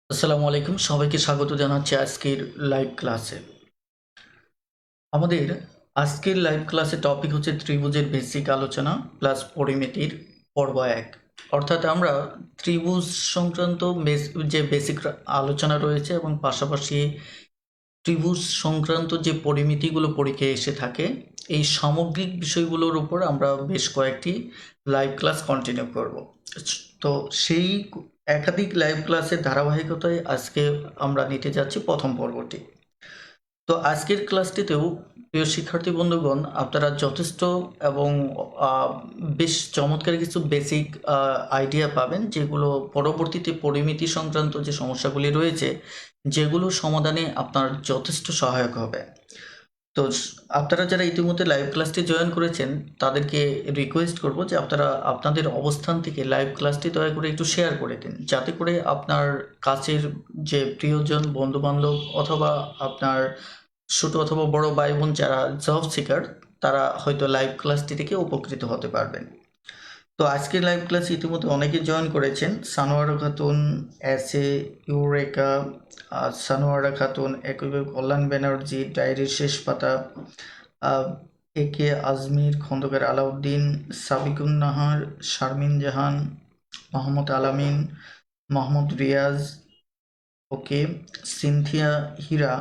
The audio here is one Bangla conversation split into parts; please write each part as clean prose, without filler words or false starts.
আসসালামু আলাইকুম, সবাইকে স্বাগত জানাচ্ছি আজকের লাইভ ক্লাসে। আমাদের আজকের লাইভ ক্লাসে টপিক হচ্ছে ত্রিভুজের বেসিক আলোচনা প্লাস পরিমিতির পর্ব 1। অর্থাৎ আমরা ত্রিভুজ সংক্রান্ত যে বেসিক আলোচনা রয়েছে এবং পাশাপাশি ত্রিভুজ সংক্রান্ত যে পরিমিতিগুলো পরীক্ষায় এসে থাকে, এই সামগ্রিক বিষয়গুলোর উপর আমরা বেশ কয়েকটি লাইভ ক্লাস কন্টিনিউ করব। তো সেই একাধিক লাইভ ক্লাসের ধারাবাহিকতায় আজকে আমরা নিতে যাচ্ছি প্রথম পর্বটি। তো আজকের ক্লাসটিতেও প্রিয় শিক্ষার্থী বন্ধুগণ, আপনারা যথেষ্ট এবং বেশ চমৎকার কিছু বেসিক আইডিয়া পাবেন, যেগুলো পরবর্তীতে পরিমিতি সংক্রান্ত যে সমস্যাগুলি রয়েছে, যেগুলো সমাধানে আপনার যথেষ্ট সহায়ক হবে। তো আপনারা যারা ইতিমধ্যে লাইভ ক্লাসটি জয়েন করেছেন, তাদেরকে রিকোয়েস্ট করব যে আপনারা আপনাদের অবস্থান থেকে লাইভ ক্লাসটি দয়া করে একটু শেয়ার করে দিন, যাতে করে আপনার কাছের যে প্রিয়জন, বন্ধুবান্ধব অথবা আপনার ছোট অথবা বড় ভাই বোন যারা জব সিকার, তারা হয়তো লাইভ ক্লাসটি থেকে উপকৃত হতে পারবেন। তো আজকের লাইভ ক্লাস ইতিমধ্যে অনেকে জয়েন করেছেন। সানোয়ারা খাতুন, এসএ, ইউরেকা, সানোয়ারা খাতুন, একইভাবে কল্যাণ ব্যানার্জি, ডায়েরির শেষ পাতা, এ কে আজমির, খন্দকার আলাউদ্দিন, সাবিকুন নাহার, শারমিন জাহান, মোহাম্মদ আলামিন, মোহাম্মদ রিয়াজ, ওকে, সিনথিয়া হীরা,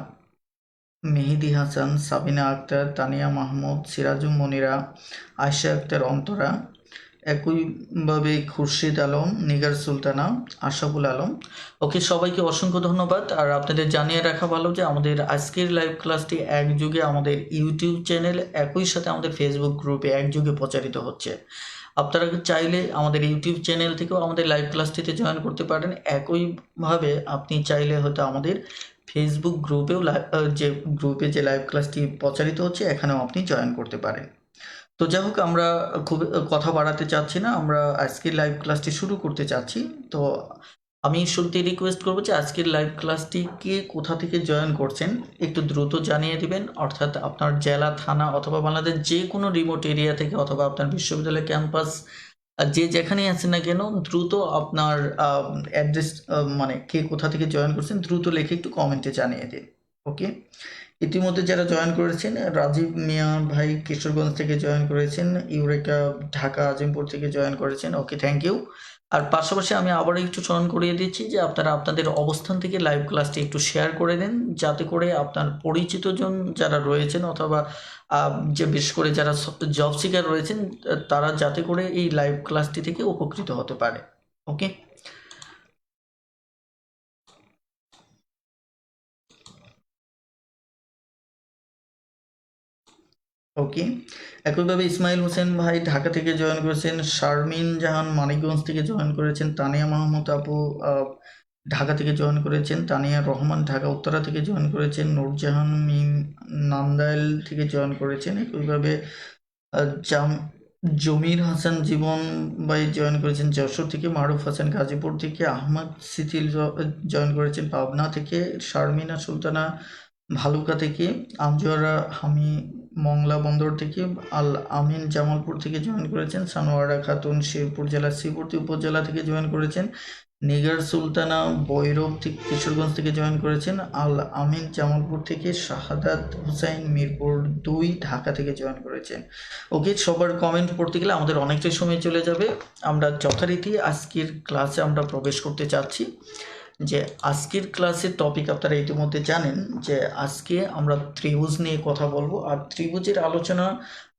মেহেদি হাসান, সাবিনা আক্তার, তানিয়া মাহমুদ, সিরাজুম মনিরা, আয়শা আক্তার অন্তরা, একইভাবে খুরশিদ আলম, নিগার সুলতানা, আশাফুল আলম। ওকে, সবাইকে অসংখ্য ধন্যবাদ। আর আপনাদের জানিয়ে রাখা ভালো যে আমাদের আজকের লাইভ ক্লাসটি একযোগে আমাদের ইউটিউব চ্যানেল, একই সাথে আমাদের ফেসবুক গ্রুপে একযোগে প্রচারিত হচ্ছে। আপনারা চাইলে আমাদের ইউটিউব চ্যানেল থেকেও আমাদের লাইভ ক্লাসটিতে জয়েন করতে পারেন। একইভাবে আপনি চাইলে হয়তো আমাদের ফেসবুক গ্রুপেও যে গ্রুপে যে লাইভ ক্লাসটি প্রচারিত হচ্ছে, এখানেও আপনি জয়েন করতে পারেন। তো যাই হোক, আমরা খুব কথা বাড়াতে চাচ্ছি না, আমরা আজকের লাইভ ক্লাসটি শুরু করতে চাচ্ছি। তো আমি শুরুতেই রিকোয়েস্ট করবো যে আজকের লাইভ ক্লাসটি কে কোথা থেকে জয়েন করছেন একটু দ্রুত জানিয়ে দিবেন। অর্থাৎ আপনার জেলা, থানা অথবা বাংলাদেশ যে কোনো রিমোট এরিয়া থেকে অথবা আপনার বিশ্ববিদ্যালয় ক্যাম্পাস যে যেখানেই আছেন না কেন, দ্রুত আপনার অ্যাড্রেস, মানে কে কোথা থেকে জয়েন করছেন দ্রুত লিখে একটু কমেন্টে জানিয়ে দিন। ওকে, ইতিমধ্যে যারা জয়েন করেছেন, রাজীব মিয়া ভাই কিশোরগঞ্জ থেকে জয়েন করেছেন, ইউরেকা ঢাকা আজিমপুর থেকে জয়েন করেছেন। ওকে, থ্যাংক ইউ। আর পাশাপাশি আমি আবারও একটু স্মরণ করিয়ে দিচ্ছি যে আপনারা আপনাদের অবস্থান থেকে লাইভ ক্লাসটি একটু শেয়ার করে দিন, যাতে করে আপনার পরিচিতজন যারা রয়েছেন অথবা যে বিশেষ করে যারা জব সিকার রয়েছেন, তারা যাতে করে এই লাইভ ক্লাসটি থেকে উপকৃত হতে পারে। ওকে, ওকে, একইভাবে ইসমাইল হোসেন ভাই ঢাকা থেকে জয়েন করেছেন, শারমিন জাহান মানিকগঞ্জ থেকে জয়েন করেছেন, তানিয়া মাহমুদ আপু ঢাকা থেকে জয়েন করেছেন, তানিয়া রহমান ঢাকা উত্তরা থেকে জয়েন করেছেন, নূরজাহান মিম নান্দাইল থেকে জয়েন করেছেন, একইভাবে জাম জমির হাসান জীবন ভাই জয়েন করেছেন যশোর থেকে, মারুফ হাসান গাজীপুর থেকে, আহমদ সিথিল জয়েন করেছেন পাবনা থেকে, শারমিনা সুলতানা ভালুকা থেকে, আঞ্জুয়ারা হামি মংলা বন্দর থেকে, আল আমিন জামালপুর থেকে জয়েন করেছেন, সানোয়ারা খাতুন শেরপুর জেলার শ্রীবর্তী উপজেলা থেকে জয়েন করেছেন, নিগার সুলতানা ভৈরব থেকে কিশোরগঞ্জ থেকে জয়েন করেছেন, আল আমিন জামালপুর থেকে, শাহাদাত হুসাইন মিরপুর 2 ঢাকা থেকে জয়েন করেছেন। ওকে, সবার কমেন্ট পড়তে গেলে আমাদের অনেকটাই সময় চলে যাবে। আমরা যথারীতি আজকের ক্লাসে আমরা প্রবেশ করতে চাচ্ছি। যে আজকের ক্লাসের টপিক আপনারা ইতিমধ্যে জানেন যে আজকে আমরা ত্রিভুজ নিয়ে কথা বলবো। আর ত্রিভুজের আলোচনা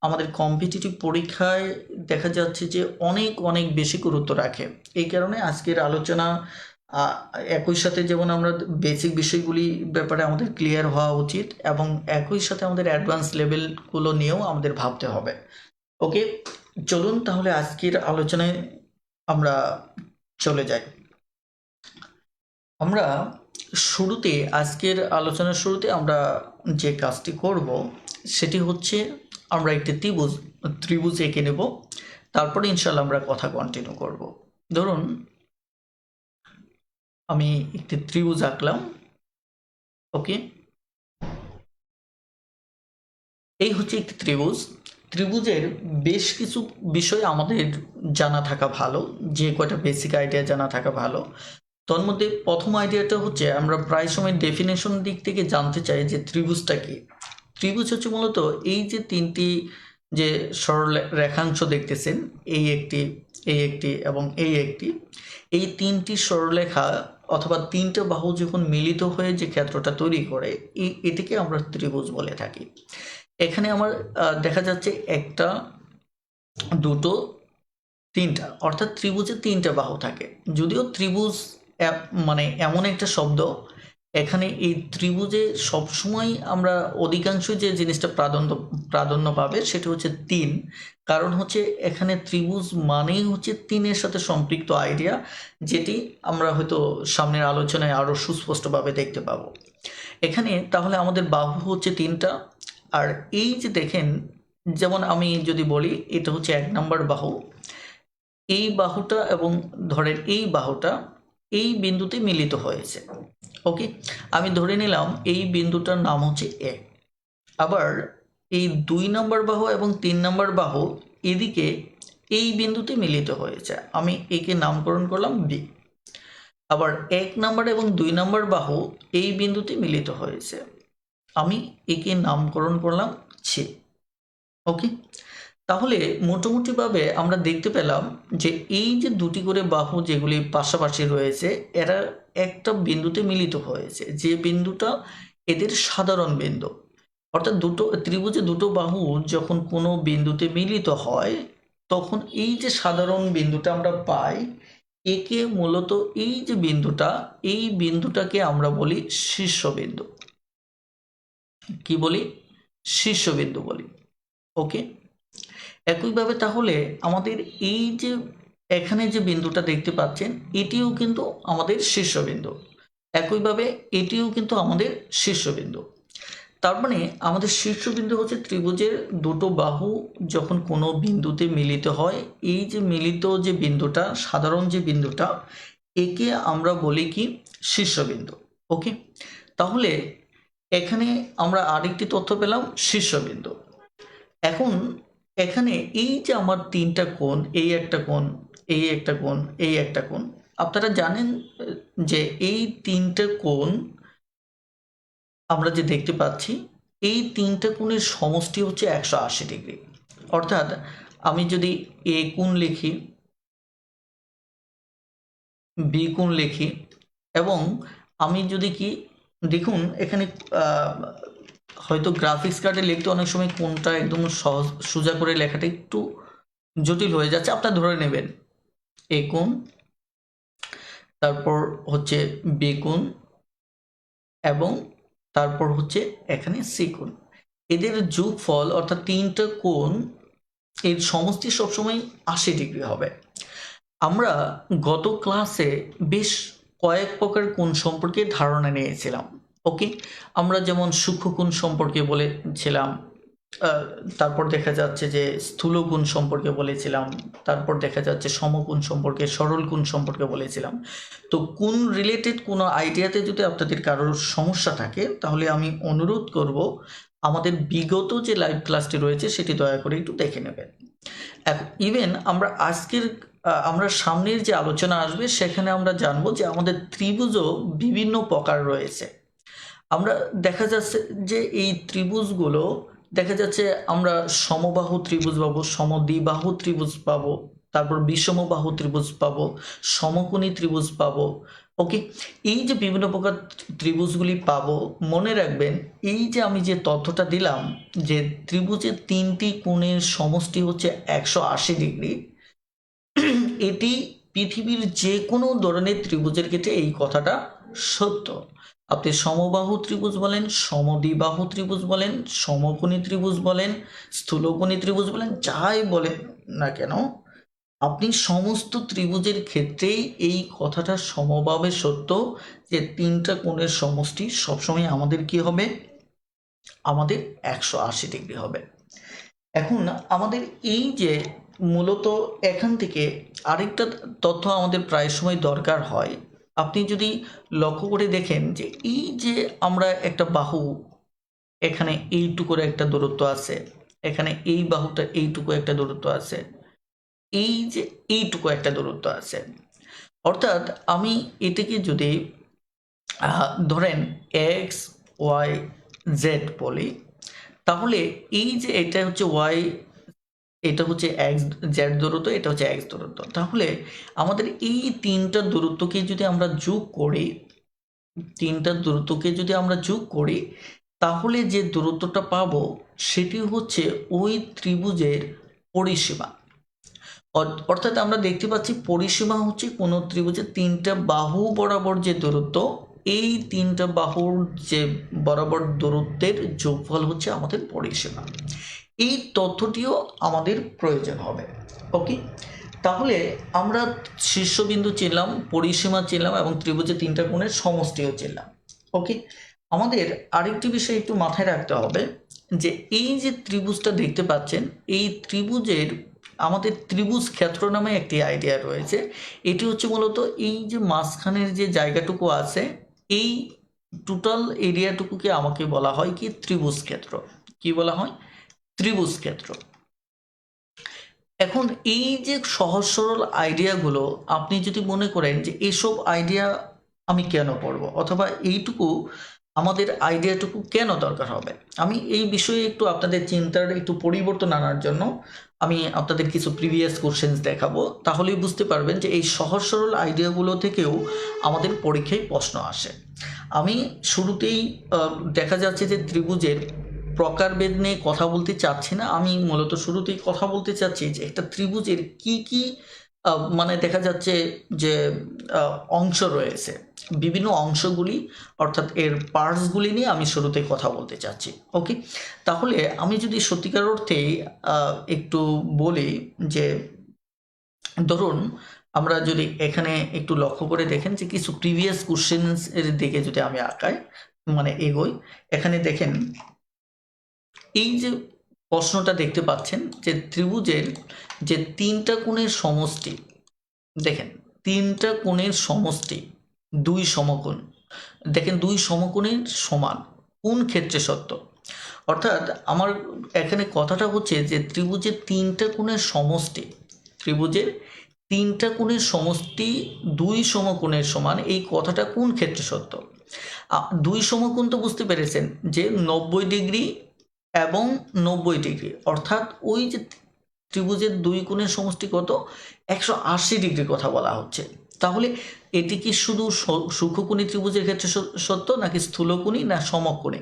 আমাদের কম্পিটিটিভ পরীক্ষায় দেখা যাচ্ছে যে অনেক অনেক বেশি গুরুত্ব রাখে। এই কারণে আজকের আলোচনা একই সাথে যেমন আমরা বেসিক বিষয়গুলি ব্যাপারে আমাদের ক্লিয়ার হওয়া উচিত, এবং একই সাথে আমাদের অ্যাডভান্স লেভেলগুলো নিয়েও আমাদের ভাবতে হবে। ওকে, চলুন তাহলে আজকের আলোচনায় আমরা চলে যাই। আমরা শুরুতে আজকের আলোচনার শুরুতে আমরা যে কাজটি করব সেটি হচ্ছে আমরা একটি ত্রিভুজ এঁকে নেব, তারপরে ইনশাল্লাহ আমরা কথা কন্টিনিউ করব। ধরুন আমি একটি ত্রিভুজ আঁকলাম। ওকে, এই হচ্ছে একটি ত্রিভুজের বেশ কিছু বিষয় আমাদের জানা থাকা ভালো, যে কয়টা বেসিক আইডিয়া জানা থাকা ভালো। তোর মধ্যে প্রথম আইডিয়াটা হচ্ছে আমরা প্রায় সময় ডেফিনেশন দিক থেকে জানতে চাই যে ত্রিভুজটা কি। ত্রিভুজ হচ্ছে মূলত এই যে তিনটি যে সরল রেখাংশ দেখতেছেন, এই একটি, এই একটি এবং এই একটি, এই তিনটি সরলরেখা অথবা তিনটা বাহু যখন মিলিত হয়ে যে ক্ষেত্রটা তৈরি করে এটিকে আমরা ত্রিভুজ বলে থাকি। এখানে আমার দেখা যাচ্ছে একটা, দুটো, তিনটা, অর্থাৎ ত্রিভুজে তিনটা বাহু থাকে। যদিও ত্রিভুজ মানে এমন একটা শব্দ, এখানে এই ত্রিভুজে সবসময় আমরা অধিকাংশ যে জিনিসটা প্রাধান্য পাবে সেটা হচ্ছে 3। কারণ হচ্ছে এখানে ত্রিভুজ মানেই হচ্ছে 3-এর সাথে সম্পৃক্ত আইডিয়া, যেটি আমরা হয়তো সামনের আলোচনায় আরও সুস্পষ্টভাবে দেখতে পাবো। এখানে তাহলে আমাদের বাহু হচ্ছে 3টা। আর এই যে দেখেন, যেমন আমি যদি বলি এটা হচ্ছে 1 নম্বর বাহু, এই বাহুটা এবং ধরেন এই বাহুটা এই বিন্দুতে মিলিত হয়েছে। ওকে, আমি ধরে নিলাম এই বিন্দুটার নাম হচ্ছে এ। আবার এই 2 নম্বর বাহু এবং 3 নম্বর বাহু এদিকে এই বিন্দুতে মিলিত হয়েছে, আমি একে নামকরণ করলাম বি। আবার 1 নম্বর এবং 2 নম্বর বাহু এই বিন্দুতে মিলিত হয়েছে, আমি একে নামকরণ করলাম সি। ওকে, তাহলে মোটামুটিভাবে আমরা দেখতে পেলাম যে এই যে দুটি করে বাহু যেগুলি পাশাপাশি রয়েছে এরা একটা বিন্দুতে মিলিত হয়েছে, যে বিন্দুটা এদের সাধারণ বিন্দু। অর্থাৎ ত্রিভুজে দুটো বাহু যখন কোনো বিন্দুতে মিলিত হয় তখন এই যে সাধারণ বিন্দুটা আমরা পাই, একে মূলত এই যে বিন্দুটা, এই বিন্দুটাকে আমরা বলি শীর্ষবিন্দু। কি বলি? শীর্ষবিন্দু বলি। ওকে, একইভাবে তাহলে আমাদের এই যে এখানে যে বিন্দুটা দেখতে পাচ্ছেন এটিও কিন্তু আমাদের শীর্ষবিন্দু, একইভাবে এটিও কিন্তু আমাদের শীর্ষবিন্দু। তার মানে আমাদের শীর্ষবিন্দু হচ্ছে ত্রিভুজের দুটো বাহু যখন কোনো বিন্দুতে মিলিত হয়, এই যে মিলিত যে বিন্দুটা, সাধারণ যে বিন্দুটা, একে আমরা বলি কি? শীর্ষবিন্দু। ওকে, তাহলে এখানে আমরা আরেকটি তথ্য পেলাম, শীর্ষবিন্দু। এখন এখানে এই যে আমার 3টা কোণ, এই একটা কোণ, এই একটা কোণ, এই একটা কোণ, আপনারা জানেন যে এই 3টা কোণ আমরা যে দেখতে পাচ্ছি, এই 3টা কোণের সমষ্টি হচ্ছে 180 ডিগ্রি। অর্থাৎ আমি যদি এ কোণ লিখি, বি কোণ লিখি, এবং আমি যদি কি দেখুন এখানে হয়তো গ্রাফিক্স কার্ডে লিখতে অনেক সময় কোণটা একদম সহজ সোজা করে লেখাটা একটু জটিল হয়ে যাচ্ছে, আপনারা ধরে নেবেন এ কোণ, তারপর হচ্ছে বি কোণ, এবং তারপর হচ্ছে এখানে সি কোণ। এদের যোগফল অর্থাৎ 3টা কোণ এর সমষ্টি সবসময় 80 ডিগ্রি হবে। আমরা গত ক্লাসে বেশ কয়েক প্রকার কোণ সম্পর্কে ধারণা নিয়েছিলাম। ওকে, আমরা যেমন সূক্ষ্মকোণ সম্পর্কে বলেছিলাম, তারপর দেখা যাচ্ছে যে স্থূল কোণ সম্পর্কে বলেছিলাম, তারপর দেখা যাচ্ছে সমকোণ সম্পর্কে, সরল কোণ সম্পর্কে বলেছিলাম। তো কোণ রিলেটেড কোনো আইডিয়াতে যদি আপনাদের কারোর সমস্যা থাকে তাহলে আমি অনুরোধ করব আমাদের বিগত যে লাইভ ক্লাসটি রয়েছে সেটি দয়া করে একটু দেখে নেবেন। ইভেন আমরা সামনের যে আলোচনা আসবে সেখানে আমরা জানবো যে আমাদের ত্রিভুজও বিভিন্ন প্রকার রয়েছে। আমরা দেখা যাচ্ছে যে এই ত্রিভুজগুলো দেখা যাচ্ছে আমরা সমবাহু ত্রিভুজ পাবো, সমদ্বিবাহু ত্রিভুজ পাবো, তারপর বিষমবাহু ত্রিভুজ পাবো, সমকোণী ত্রিভুজ পাবো। ওকে, এই যে বিভিন্ন প্রকার ত্রিভুজগুলি পাবো, মনে রাখবেন এই যে আমি যে তথ্যটা দিলাম যে ত্রিভুজের 3টি কোণের সমষ্টি হচ্ছে 180 ডিগ্রি, এটি পৃথিবীর যে কোনো ধরনের ত্রিভুজের ক্ষেত্রে এই কথাটা সত্য। আপনি সমবাহু ত্রিভুজ বলেন, সমদ্বিবাহু ত্রিভুজ বলেন, সমকোণী ত্রিভুজ বলেন, স্থূলকোণী ত্রিভুজ বলেন, যাই বলেন না কেন, আপনি সমস্ত ত্রিভুজের ক্ষেত্রেই এই কথাটা সমভাবে সত্য যে 3টা কোণের সমষ্টি সবসময় আমাদের কি হবে, আমাদের 180 ডিগ্রি হবে। এখন আমাদের এই যে মূলত এখান থেকে আরেকটা তথ্য আমাদের প্রায় সময় দরকার হয়। আপনি যদি লক্ষ্য করে দেখেন যে এই যে আমরা একটা বাহু, এখানে এইটুকুর একটা দূরত্ব আছে, এখানে এই বাহুটা এইটুকু একটা দূরত্ব আছে, এই যে এইটুকু একটা দূরত্ব আছে, অর্থাৎ আমি এটাকে যদি ধরেন এক্স ওয়াই জেড বলি, তাহলে এই যে এটা হচ্ছে ওয়াই, এটা হচ্ছে এক্স জেড দূরত্ব, এটা হচ্ছে এক্স দূরত্ব। তাহলে আমাদের এই 3টার দূরত্বকে যদি আমরা যোগ করি, 3টার দূরত্বকে যদি আমরা যোগ করি, তাহলে যে দূরত্বটা পাবো সেটি হচ্ছে ওই ত্রিভুজের পরিসীমা। অর্থাৎ আমরা দেখতে পাচ্ছি পরিসীমা হচ্ছে কোনো ত্রিভুজের 3টা বাহু বরাবর যে দূরত্ব, এই 3টা বাহুর যে বরাবর দূরত্বের যোগফল হচ্ছে আমাদের পরিসীমা। এই তথ্যটিও আমাদের প্রয়োজন হবে। ওকে, তাহলে আমরা শীর্ষবিন্দু চিনলাম, পরিসীমা চিনলাম এবং ত্রিভুজের 3টা কোণের সমষ্টিও চিনলাম। ওকে, আমাদের আরেকটি বিষয় একটু মাথায় রাখতে হবে যে এই যে ত্রিভুজটা দেখতে পাচ্ছেন, এই ত্রিভুজের আমাদের ত্রিভুজ ক্ষেত্র নামে একটি আইডিয়া রয়েছে। এটি হচ্ছে মূলত এই যে মাঝখানের যে জায়গাটুকু আছে, এই টোটাল এরিয়াটুকুকে আমাকে বলা হয় কি ত্রিভুজ ক্ষেত্র। কি বলা হয়? ত্রিভুজ ক্ষেত্র। এখন এই যে সহজ সরল আইডিয়াগুলো আপনি যদি মনে করেন যে এসব আইডিয়া আমি কেন পড়বো, অথবা এইটুকু আমাদের আইডিয়াটুকু কেন দরকার হবে, আমি এই বিষয়ে একটু আপনাদের চিন্তার একটু পরিবর্তন আনার জন্য আমি আপনাদের কিছু প্রিভিয়াস কোশ্চেন্স দেখাবো। তাহলেই বুঝতে পারবেন যে এই সহজ সরল আইডিয়াগুলো থেকেও আমাদের পরীক্ষায় প্রশ্ন আসে। আমি শুরুতেই দেখা যাচ্ছে যে ত্রিভুজের প্রকারভেদ নিয়ে কথা বলতে চাচ্ছি না, আমি মূলত শুরুতেই কথা বলতে চাচ্ছি যে একটা ত্রিভুজের কি কি মানে দেখা যাচ্ছে যে অংশ রয়েছে, বিভিন্ন অংশগুলি অর্থাৎ এর পার্টসগুলি নিয়ে আমি শুরুতেই কথা বলতে চাচ্ছি। ওকে, তাহলে আমি যদি সত্যিকার অর্থে একটু বলি যে ধরুন আমরা যদি এখানে একটু লক্ষ্য করে দেখেন যে কিছু প্রিভিয়াস কোশ্চেন্স এর দিকে যদি আমি আঁকাই মানে এগোই, এখানে দেখেন এই যে প্রশ্নটা দেখতে পাচ্ছেন যে ত্রিভুজের যে 3টা কোণের সমষ্টি, দেখেন 3টা কোণের সমষ্টি 2 সমকোণ, দেখেন 2 সমকোণের সমান কোন ক্ষেত্রে সত্য। অর্থাৎ আমার এখানে কথাটা হচ্ছে যে ত্রিভুজের 3টা কোণের সমষ্টি, ত্রিভুজের 3টা কোণের সমষ্টি 2 সমকোণের সমান, এই কথাটা কোন ক্ষেত্রে সত্য। 2 সমকোণ তো বুঝতে পেরেছেন যে 90 ডিগ্রি এবং 90 ডিগ্রি, অর্থাৎ ওই যে ত্রিভুজের 2 কোণের সমষ্টি কত, 180 ডিগ্রির কথা বলা হচ্ছে। তাহলে এটি কি শুধু সূক্ষ্মকোণী ত্রিভুজের ক্ষেত্রে সত্য, নাকি স্থূলকোণী না সমকোণী?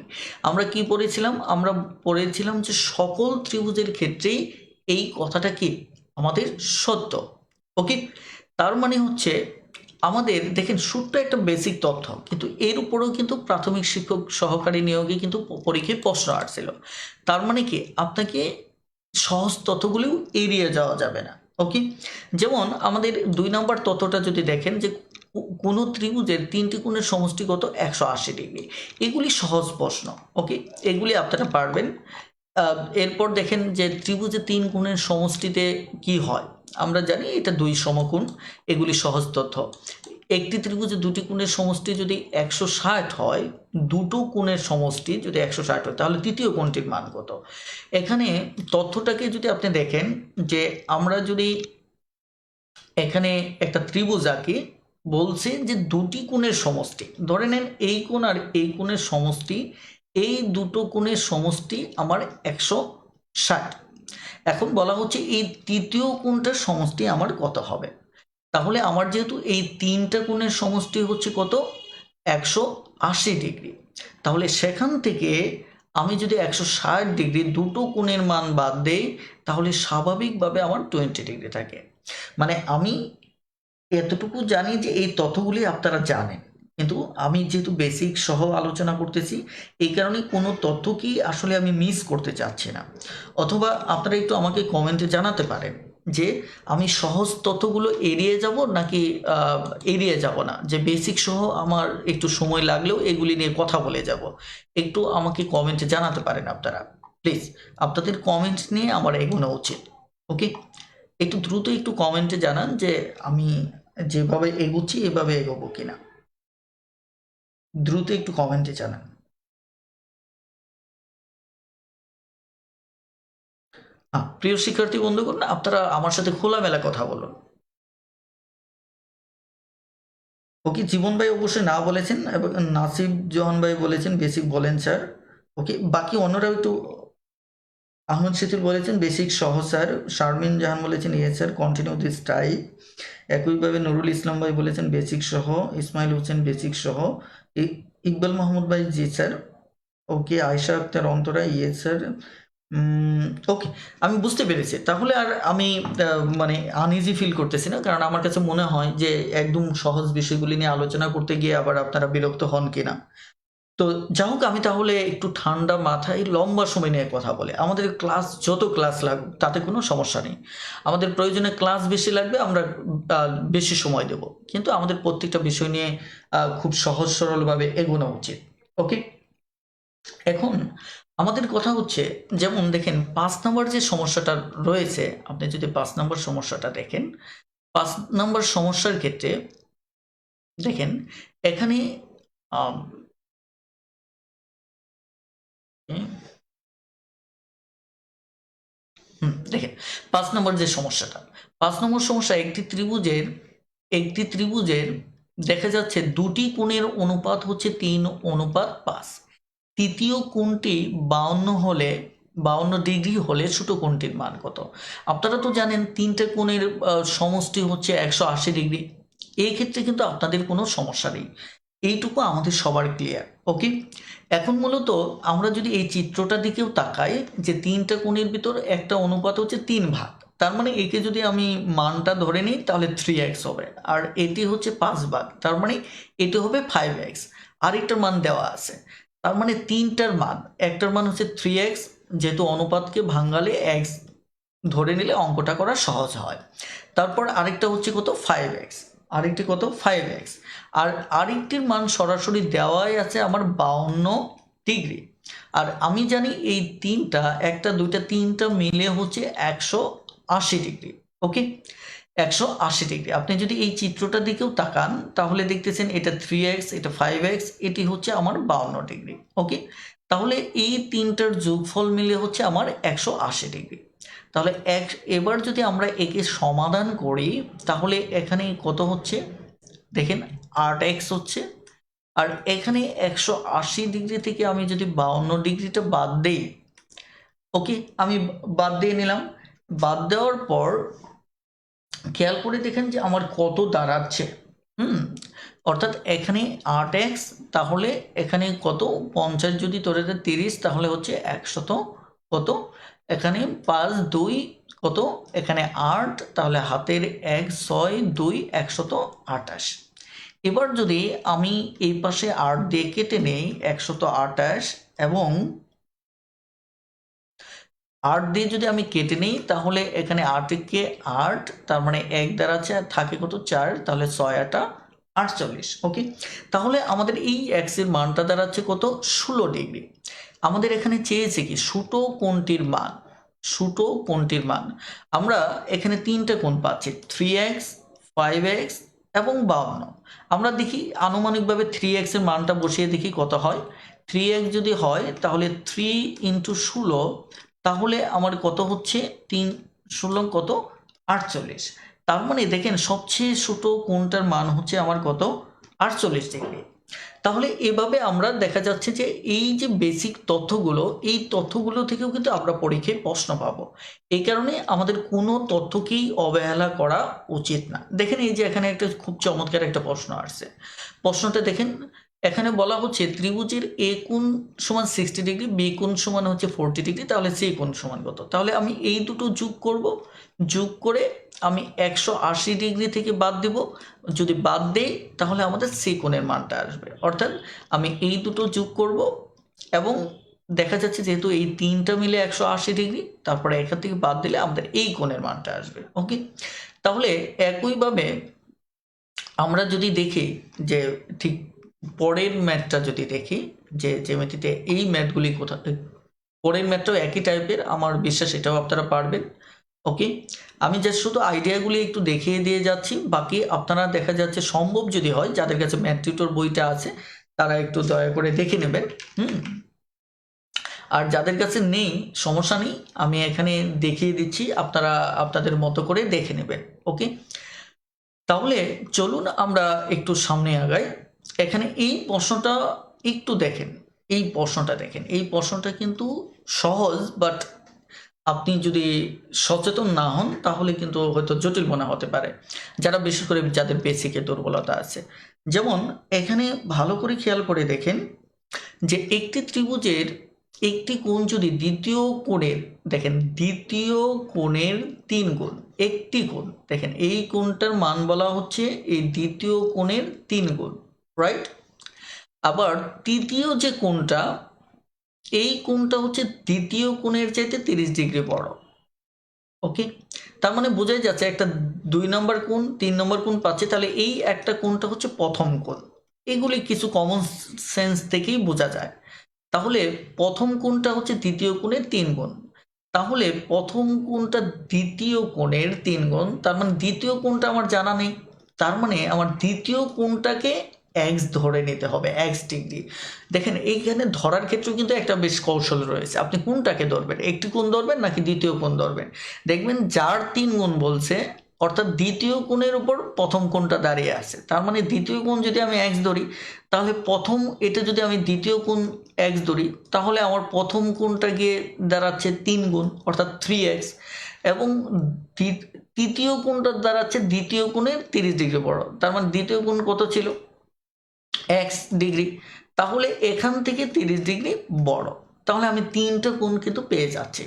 আমরা কি পড়েছিলাম? আমরা পড়েছিলাম যে সকল ত্রিভুজের ক্ষেত্রেই এই কথাটা কি আমাদের সত্য। ওকে, তার মানে হচ্ছে আমাদের দেখেন ছোট্ট একটা বেসিক তথ্য, কিন্তু এর উপরেও কিন্তু প্রাথমিক শিক্ষক সহকারী নিয়োগে কিন্তু পরীক্ষায় প্রশ্ন আসছিল। তার মানে কি আপনাকে সহজ তথ্যগুলিও এড়িয়ে যাওয়া যাবে না। ওকে, যেমন আমাদের 2 নম্বর তথ্যটা যদি দেখেন যে কোনো ত্রিভুজের 3টি কোণের সমষ্টি কত, 180 ডিগ্রি। এগুলি সহজ প্রশ্ন। ওকে, এগুলি আপনারা পারবেন। এরপর দেখেন যে ত্রিভুজে 3 কোণের সমষ্টিতে কি হয়। আমরা জানি এটা 2 সমকোণ, এগুলি সহজ তথ্য। একটি ত্রিভুজে 2টি কোণের সমষ্টি যদি 160 হয়, দুটো কোণের সমষ্টি যদি 160 হয়, তাহলে তৃতীয় কোণটির মান কত? এখানে তথ্যটাকে যদি আপনি দেখেন যে আমরা যদি এখানে একটা ত্রিভুজ আঁকি, বলছে যে দুটি কোণের সমষ্টি, ধরে নেন এই কোণ আর এই কোণের সমষ্টি, এই দুটো কোণের সমষ্টি আমার 160। এখন বলা হচ্ছে এই তৃতীয় কোণটার সমষ্টি আমার কত হবে। তাহলে আমার যেহেতু এই তিনটা কোণের সমষ্টি হচ্ছে কত, 180 ডিগ্রি, তাহলে সেখান থেকে আমি যদি 160 ডিগ্রি দুটো কোণের মান বাদ দেই, তাহলে স্বাভাবিকভাবে আমার 20 ডিগ্রি থাকে। মানে আমি এতটুকু জানি যে এই তথ্যগুলি আপনারা জানেন, কিন্তু আমি যেহেতু বেসিক সহ আলোচনা করতেছি, এই কারণে কোনো তথ্যকেই আসলে আমি মিস করতে চাচ্ছি না। অথবা আপনারা একটু আমাকে কমেন্টে জানাতে পারেন যে আমি সহজ তথ্যগুলো এড়িয়ে যাব নাকি এড়িয়ে যাব না, যে বেসিক সহ আমার একটু সময় লাগলেও এগুলি নিয়ে কথা বলে যাব। একটু আমাকে কমেন্টে জানাতে পারেন আপনারা, প্লিজ। আপনাদের কমেন্ট নিয়ে আমার এগোনো উচিত। ওকে, একটু দ্রুত একটু কমেন্টে জানান যে আমি যেভাবে এগোচ্ছি এভাবে এগোবো কিনা, দ্রুত একটু কমেন্টে জানান। প্রিয় শিক্ষার্থী বন্ধুগণ, আপনারা আমার সাথে খোলামেলা কথা বলুন। ওকে, জীবন ভাই অবশ্যই না বলেছেন এবং নাসিব জহান ভাই বলেছেন বেসিক বলেন স্যার। ওকে, বাকি অন্যরাও একটু, আহমদ সেতুল বলেছেন বেসিক সহ স্যার, শারমিন জাহান বলেছেন ইয়ে স্যার, কন্টিনিউ দিস টাইপ। একইভাবে নুরুল ইসলাম ভাই বলেছেন বেসিক সহ, ইসমাইল হোসেন বেসিক সহ, ইকবাল মাহমুদ ভাই জি স্যার। ওকে, আয়শা আক্তার অন্তরা ইয়ে স্যার। ওকে, আমি বুঝতে পেরেছি। তাহলে আর আমি মানে আনইজি ফিল করতেছি না, কারণ আমার কাছে মনে হয় যে একদম সহজ বিষয়গুলি নিয়ে আলোচনা করতে গিয়ে আবার আপনারা বিরক্ত হন কিনা। তো যা হোক, আমি তাহলে একটু ঠান্ডা মাথায় লম্বা সময় নিয়ে কথা বলে, আমাদের ক্লাস যত ক্লাস লাগুক তাতে কোনো সমস্যা নেই। আমাদের প্রয়োজনে ক্লাস বেশি লাগবে, আমরা বেশি সময় দেব, কিন্তু আমাদের প্রত্যেকটা বিষয় নিয়ে খুব সহজ সরলভাবে এগোনো উচিত। ওকে, এখন আমাদের কথা হচ্ছে, যেমন দেখেন 5 নম্বর যে সমস্যাটা রয়েছে, আপনি যদি 5 নম্বর সমস্যাটা দেখেন, 5 নম্বর সমস্যার ক্ষেত্রে দেখেন এখানে আম, দেখেন 5 নম্বর যে সমস্যাটা, 5 নম্বর সমস্যা, একটি ত্রিভুজের দেখা যাচ্ছে দুটি কোণের অনুপাত হচ্ছে 3:5। তৃতীয় কোণটি 52 ডিগ্রি হলে ছোট কোণটির মান কত? আপনারা তো জানেন তিনটে কোণের সমষ্টি হচ্ছে 180 ডিগ্রি। এই ক্ষেত্রে কিন্তু আপনাদের কোনো সমস্যা নেই, এইটুকু আমাদের সবার ক্লিয়ার। ওকে, এখন মূলত আমরা যদি এই চিত্রটার দিকেও তাকাই, যে তিনটা কোণের ভিতর একটা অনুপাত হচ্ছে 3 ভাগ, তার মানে একে যদি আমি মানটা ধরে নিই তাহলে 3x হবে, আর এটি হচ্ছে 5 ভাগ, তার মানে এটি হবে 5x। আরেকটার মান দেওয়া আছে, তার মানে তিনটার মান, একটার মান হচ্ছে 3x, যেহেতু অনুপাতকে ভাঙালে x ধরে নিলে অঙ্কটা করা সহজ হয়। তারপর আরেকটা হচ্ছে কত, 5x, আরেকটি কত, 5x, আর আরেকটির মান সরাসরি দেওয়াই আছে আমার 52 ডিগ্রি। আর আমি জানি এই তিনটা, একটা দুইটা তিনটা মিলে হচ্ছে 180 ডিগ্রি। ওকে, 180 ডিগ্রি। আপনি যদি এই চিত্রটার দিকেও তাকান তাহলে দেখতেছেন এটা 3x, এটা 5x, এটি হচ্ছে আমার 52 ডিগ্রি। ওকে, তাহলে এই তিনটার যোগফল মিলে হচ্ছে আমার 180 ডিগ্রি। তাহলে এবার যদি আমরা একে সমাধান করি, তাহলে এখানে কত হচ্ছে দেখেন, 8x হচ্ছে। আর এখানে 180 ডিগ্রি থেকে আমি যদি 52 ডিগ্রিটা বাদ দেই, ওকে, আমি বাদ দিয়ে নিলাম। বাদ দেওয়ার পর খেয়াল করে দেখেন যে আমার কত দাঁড়াচ্ছে। হুম, অর্থাৎ এখানে 8x, তাহলে এখানে কত, 50 যদি ধরে দেয় 30, তাহলে হচ্ছে 100 কত, এখানে 5 2 কত, এখানে 8, তাহলে হাতের 1 6 2 128। এবার যদি আমি এই পাশে 8 দিয়ে কেটে নেই 128, এবং 8 দিয়ে যদি আমি কেটে নিই তাহলে এখানে 8 কে 8, তার মানে 1 দাঁড়াচ্ছে, আর থাকে কত, 4, তাহলে 6 8 48। ওকে, তাহলে আমাদের এই x এর মানটা দাঁড়াচ্ছে কত, 16 ডিগ্রি। আমাদের এখানে চেয়েছে কি ছোট কোণটির মান, ছোট কোণটির মান। আমরা এখানে তিনটা কোণ পাচ্ছি, 3x, 5x এবং 52। আমরা দেখি আনুমানিকভাবে 3x এর মানটা বসিয়ে দেখি কত হয়। 3x যদি হয় তাহলে 3 ইন্টু 16, তাহলে আমার কত হচ্ছে 3 16 কত 48। তার মানে দেখেন সবচেয়ে ছোট কোণটার মান হচ্ছে আমার কত 48 ডিগ্রি। তাহলে এভাবে আমরা দেখা যাচ্ছে যে এই যে বেসিক তথ্যগুলো, এই তথ্যগুলো থেকেও কিন্তু আমরা পরীক্ষায় প্রশ্ন পাবো। এই কারণে আমাদের কোনো তথ্যকেই অবহেলা করা উচিত না। দেখেন এই যে এখানে একটা খুব চমৎকার একটা প্রশ্ন আসছে। প্রশ্নটা দেখেন, এখানে বলা হচ্ছে ত্রিভুজের এ কোণ সমান 60 ডিগ্রি, বি কোণ সমান হচ্ছে 40 ডিগ্রি, তাহলে সি কোণ সমান কত? তাহলে আমি এই দুটো যোগ করব, যোগ করে আমি 180 ডিগ্রি থেকে বাদ দেব। যদি বাদ দেই তাহলে আমাদের সি কোণের মানটা আসবে। অর্থাৎ আমি এই দুটো যোগ করব এবং দেখা যাচ্ছে যেহেতু এই তিনটা মিলে 180 ডিগ্রি, তারপরে এখান থেকে বাদ দিলে আমাদের এই কোণের মানটা আসবে। ওকে, তাহলে একইভাবে আমরা যদি দেখি যে ঠিক পরের ম্যাথটা যদি দেখি, যে জ্যামিতিতে এই ম্যাথগুলি কোথা, পরের ম্যাথটাও একই টাইপের, আমার বিশ্বাস এটাও আপনারা পারবেন। ওকে, আমি জাস্ট শুধু আইডিয়াগুলি একটু দেখিয়ে দিয়ে যাচ্ছি, বাকি আপনারা দেখা যাচ্ছে সম্ভব যদি হয়, যাদের কাছে ম্যাথ টিউটর বইটা আছে তারা একটু দয়া করে দেখে নেবেন। আর যাদের কাছে নেই সমস্যা নেই, আমি এখানে দেখিয়ে দিচ্ছি, আপনারা আপনাদের মতো করে দেখে নেবেন। ওকে, তাহলে চলুন আমরা একটু সামনে আগাই। এখানে এই প্রশ্নটা একটু দেখেন, এই প্রশ্নটা দেখেন, এই প্রশ্নটা কিন্তু সহজ, বাট আপনি যদি সচেতন না হন তাহলে কিন্তু হয়তো জটিল মনে হতে পারে, যারা বিশেষ করে যাদের বেসিকে দুর্বলতা আছে। যেমন এখানে ভালো করে খেয়াল করে দেখেন যে একটি ত্রিভুজের একটি কোণ যদি দ্বিতীয় কোণের, দেখেন দ্বিতীয় কোণের 3 গুণ, একটি কোণ, দেখেন এই কোণটার মান বলা হচ্ছে এই দ্বিতীয় কোণের 3 গুণ, রাইট? আবার তৃতীয় যে কোণটা, এই কোণটা হচ্ছে দ্বিতীয় কোণের চাইতে 30 ডিগ্রি বড়। ওকে, তার মানে বোঝাই যাচ্ছে একটা 2 নম্বর কোণ 3 নম্বর কোণ পাচ্ছে, তাহলে এই একটা কোণটা হচ্ছে প্রথম কোণ। এগুলি কিছু কমন সেন্স থেকেই বোঝা যায়। তাহলে প্রথম কোণটা হচ্ছে দ্বিতীয় কোণের 3 গুণ, তাহলে প্রথম কোণটা দ্বিতীয় কোণের 3 গুণ, তার মানে দ্বিতীয় কোণটা আমার জানা নেই, তার মানে আমার দ্বিতীয় কোণটাকে এক্স ধরে নিতে হবে, এক্স ডিগ্রি। দেখেন এইখানে ধরার ক্ষেত্রেও কিন্তু একটা বেশ কৌশল রয়েছে, আপনি কোনটাকে ধরবেন, একটি কোণ ধরবেন নাকি দ্বিতীয় কোণ ধরবেন। দেখবেন যার 3 গুণ বলছে, অর্থাৎ দ্বিতীয় কোণের উপর প্রথম কোণটা দাঁড়িয়ে আছে, তার মানে দ্বিতীয় কোণ যদি আমি এক্স ধরি, তাহলে প্রথম এটা যদি আমি দ্বিতীয় কোণ এক্স ধরি, তাহলে আমার প্রথম কোণটা গিয়ে দাঁড়াচ্ছে 3 গুণ, অর্থাৎ 3x, এবং তৃতীয় কোণটা দাঁড়াচ্ছে দ্বিতীয় কোণের 30 ডিগ্রি বড়, তার মানে দ্বিতীয় কোণ কত ছিল এক্স ডিগ্রি, তাহলে এখান থেকে 30 ডিগ্রি বড়, তাহলে আমি তিনটা কোণ কিন্তু পেয়ে যাচ্ছি।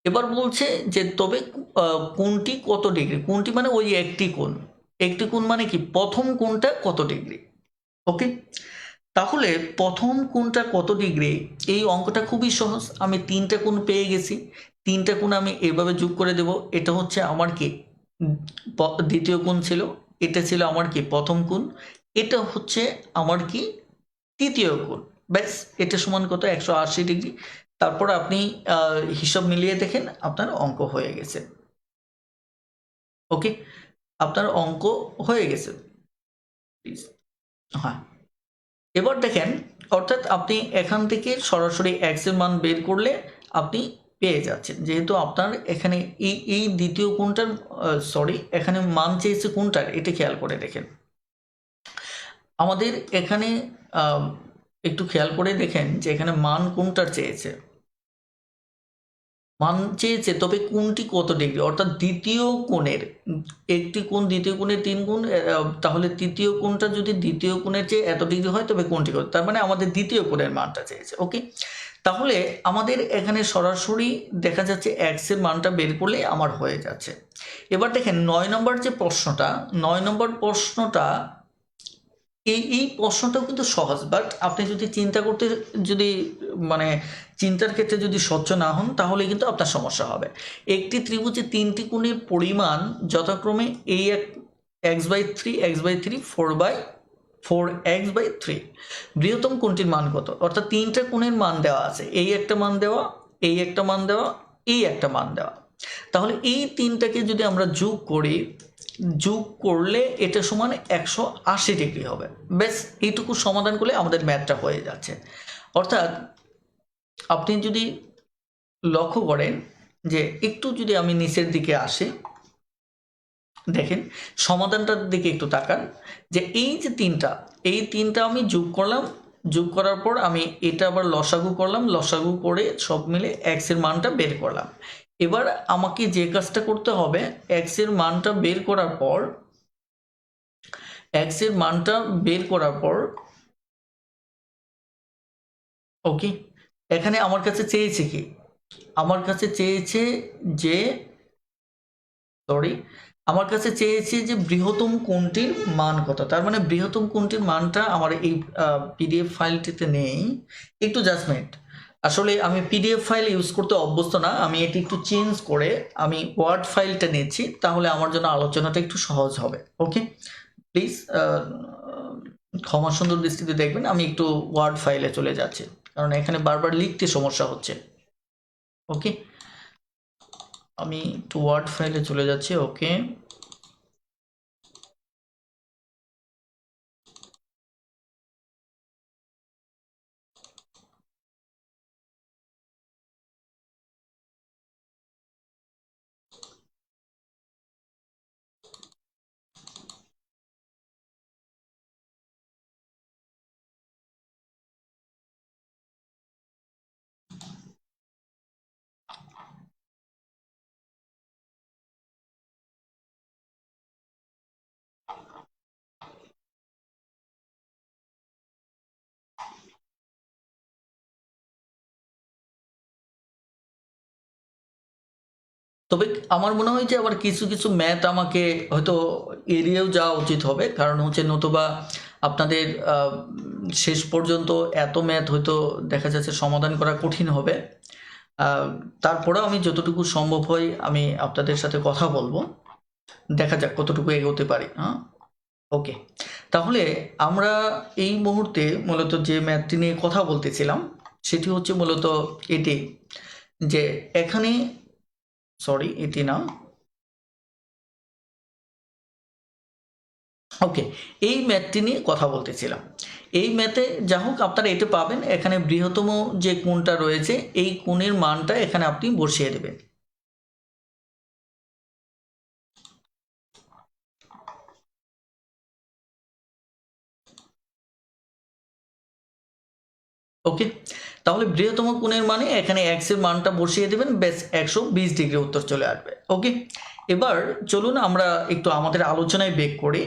এবার বলছে যে তবে কোণটি কত ডিগ্রি, কোণটি মানে ওই একটি কোণ, একটি কোণ মানে কি প্রথম কোণটা কত ডিগ্রি। ওকে, তাহলে প্রথম কোণটা কত ডিগ্রি, এই অঙ্কটা খুবই সহজ, আমি তিনটা কোণ পেয়ে গেছি, তিনটা কোণ আমি এভাবে যোগ করে দেব। এটা হচ্ছে আমার কি দ্বিতীয় কোণ ছিল, এটা ছিল আমার কি প্রথম কোণ, এটা হচ্ছে আমার কি তৃতীয় কোণ, ব্যাস এটা সমান কত 180 ডিগ্রি। তারপর আপনি হিসাব মিলিয়ে দেখেন আপনার অঙ্ক হয়ে গেছে। ওকে, আপনার অঙ্ক হয়ে গেছে, প্লিজ। হ্যাঁ, এবার দেখেন, অর্থাৎ আপনি এখান থেকে সরাসরি এক্স এর মান বের করলে আপনি পেয়ে যাচ্ছেন, যেহেতু আপনার এখানে এই দ্বিতীয় কোণটার সরি এখানে মান চেয়েছে কোনটার, এটা খেয়াল করে দেখেন। আমাদের এখানে একটু খেয়াল করে দেখেন যে এখানে মান কোনটার চেয়েছে, মান চেয়েছে তবে কোণটি কত ডিগ্রি, অর্থাৎ দ্বিতীয় কোণের একটি কোণ দ্বিতীয় কোণের 3 গুণ, তাহলে তৃতীয় কোণটা যদি দ্বিতীয় কোণের চেয়ে এত ডিগ্রি হয় তবে কোণটি কত, তার মানে আমাদের দ্বিতীয় কোণের মানটা চেয়েছে। ওকে, তাহলে আমাদের এখানে সরাসরি দেখা যাচ্ছে এক্স এর মানটা বের করলে আমার হয়ে যাচ্ছে। এবার দেখেন 9 নম্বর যে প্রশ্নটা, 9 নম্বর প্রশ্নটা, এই প্রশ্নটাও কিন্তু সহজ, বাট আপনি যদি চিন্তা করতে, যদি মানে চিন্তার ক্ষেত্রে যদি স্বচ্ছ না হন তাহলে কিন্তু আপনার সমস্যা হবে। একটি ত্রিভুজে 3টি কোণের পরিমাণ যথাক্রমে এই এক x/3 x/3 4/3 4x/3। বৃহত্তম কোণটির মান কত? অর্থাৎ তিনটা কোণের মান দেওয়া আছে, এই একটা মান দেওয়া, এই একটা মান দেওয়া, এই একটা মান দেওয়া। তাহলে এই তিনটাকে যদি আমরা যোগ করি, যোগ করলে এটা সমান 180 ডিগ্রি হবে। ব্যাস এইটুকু সমাধান করলে আমাদের ম্যাথটা হয়ে যাচ্ছে। অর্থাৎ আপনি যদি লক্ষ্য করেন যে একটু যদি আমি নিচের দিকে আসি, দেখেন সমাধানটার দিকে একটু তাকান, যে এই যে এই তিনটা আমি যোগ করলাম, যোগ করার পর আমি এটা আবার লসাগু করলাম, লসাগু করে সব মিলে এক্স এর মানটা বের করলাম। এবার আমাকে যে কাজটা করতে হবে, এক্স এর মানটা বের করার পর, এক্স এর মানটা বের করার পর ওকে, এখানে আমার কাছে চেয়েছে কি, আমার কাছে চেয়েছে যে আমার কাছে চেয়েছে যে বৃহত্তম কোণটির মান কত। তার মানে বৃহত্তম কোণটির মানটা আমার এই পিডিএফ ফাইলটিতে নেই। একটু জাজমেন্ট, আসলে আমি পিডিএফ ফাইল ইউজ করতে অভ্যস্ত না, আমি এটি একটু চেঞ্জ করে আমি ওয়ার্ড ফাইলটা নিচ্ছি, তাহলে আমার জন্য আলোচনাটা একটু সহজ হবে। ওকে, প্লিজ ক্ষমা সুন্দর দৃষ্টিতে দেখবেন। আমি একটু ওয়ার্ড ফাইলে চলে যাচ্ছি, কারণ এখানে বারবার লিখতে সমস্যা হচ্ছে। ওকে, আমি একটু ওয়ার্ড ফাইলে চলে যাচ্ছি। ওকে, তবে আমার মনে হয় যে আবার কিছু কিছু ম্যাথ আমাকে হয়তো এড়িয়েও যাওয়া উচিত হবে, কারণ হচ্ছে নতুবা আপনাদের শেষ পর্যন্ত এত ম্যাথ হয়তো দেখা যাচ্ছে সমাধান করা কঠিন হবে। তারপরেও আমি যতটুকু সম্ভব হয় আমি আপনাদের সাথে কথা বলবো, দেখা যাক কতটুকু এগোতে পারি। হ্যাঁ, ওকে, তাহলে আমরা এই মুহূর্তে মূলত যে ম্যাথটি নিয়ে কথা বলতেছিলাম সেটি হচ্ছে মূলত এটি, যে এখানে এটি না, ওকে, এই ম্যাথটি নিয়ে কথা বলতেছিলাম। এই ম্যাথে যা হোক আপনারা এটা পাবেন, এখানে বৃহত্তম যে কোণটা রয়েছে এই কোণের মানটা এখানে আপনি বসিয়ে দেবেন। ওকে, তাহলে বৃহত্তম কোণের মানে এখানে এক্স এর মানটা বসিয়ে দেবেন, ব্যাস 120 ডিগ্রি উত্তর চলে আসবে। ওকে, এবার চলুন আমরা একটু আমাদের আলোচনায় বেক করি।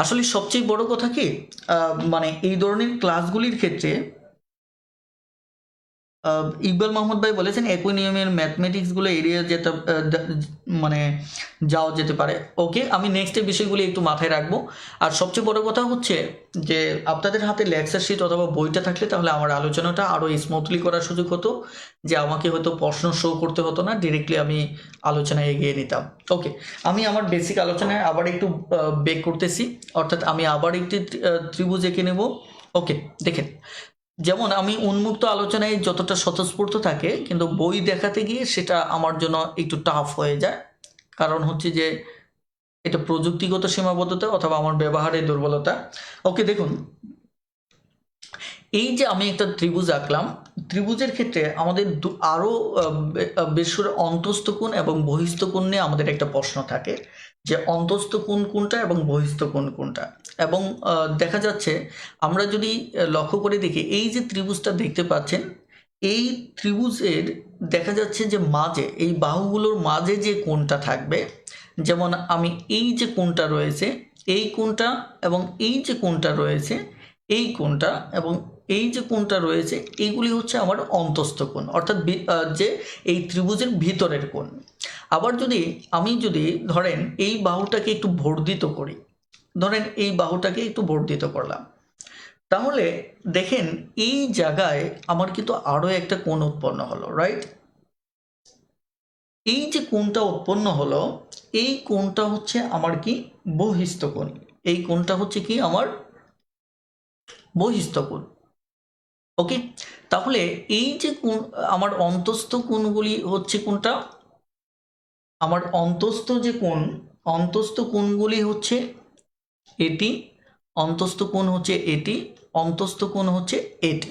আসলে সবচেয়ে বড় কথা কি, মানে এই ধরনের ক্লাসগুলির ক্ষেত্রে ইকবাল মাহমুদ ভাই বলেছেন একই নিয়মের ম্যাথমেটিক্সগুলো এড়িয়ে যেতে মানে যাওয়া যেতে পারে। ওকে, আমি নেক্সট এই বিষয়গুলি একটু মাথায় রাখবো। আর সবচেয়ে বড় কথা হচ্ছে যে আপনাদের হাতে লেকচার শিট অথবা বইটা থাকলে তাহলে আমার আলোচনাটা আরও স্মুথলি করার সুযোগ হতো, যে আমাকে হয়তো প্রশ্ন শো করতে হতো না, ডিরেক্টলি আমি আলোচনায় এগিয়ে নিতাম। ওকে, আমি আমার বেসিক আলোচনায় আবার একটু বেক করতেছি, অর্থাৎ আমি আবার একটি ত্রিভুজ এঁকে নেব। ওকে, দেখেন, যেমন আমি উন্মুক্ত আলোচনায় যতটা স্বতঃস্ফূর্ত থাকে, কিন্তু বই দেখাতে গিয়ে সেটা আমার জন্য একটু টাফ হয়ে যায়, কারণ হচ্ছে যে এটা প্রযুক্তিগত সীমাবদ্ধতা অথবা আমার ব্যবহারের দুর্বলতা। ওকে, দেখুন, এই যে আমি একটা ত্রিভুজ আঁকলাম, ত্রিভুজের ক্ষেত্রে আমাদের আরও বেশ করে অন্তস্থ কোণ এবং বহিস্থ কোণ নিয়ে আমাদের একটা প্রশ্ন থাকে, যে অন্তস্থ কোণ কোনটা এবং বহিস্থ কোণ কোনটা। এবং দেখা যাচ্ছে আমরা যদি লক্ষ্য করে দেখি, এই যে ত্রিভুজটা দেখতে পাচ্ছেন, এই ত্রিভুজের দেখা যাচ্ছে যে মাঝে, এই বাহুগুলোর মাঝে যে কোণটা থাকবে, যেমন আমি এই যে কোণটা রয়েছে, এই কোণটা এবং এই যে কোণটা রয়েছে, এই কোণটা এবং এই যে কোণটা রয়েছে, এইগুলি হচ্ছে আমার অন্তস্থ কোণ, অর্থাৎ যে এই ত্রিভুজের ভিতরের কোণ। আবার আমি যদি ধরেন এই বাহুটাকে একটু বর্ধিত করি, ধরেন এই বাহুটাকে একটু বর্ধিত করলাম, তাহলে দেখেন এই জায়গায় আমার কিন্তু আরও একটা কোণ উৎপন্ন হলো, রাইট? এই যে কোণটা উৎপন্ন হলো, এই কোণটা হচ্ছে আমার কি বহিস্থ কোণ। এই কোণটা হচ্ছে কি আমার বহিস্থ কোণ। ওকে, তাহলে এই যে কোণ, আমার অন্তস্থ কোণগুলি হচ্ছে কোনটা, আমার অন্তস্থ যে কোণ, অন্তস্থ কোণগুলি হচ্ছে এটি, অন্তস্থ কোণ হচ্ছে এটি, অন্তস্থ কোণ হচ্ছে এটি,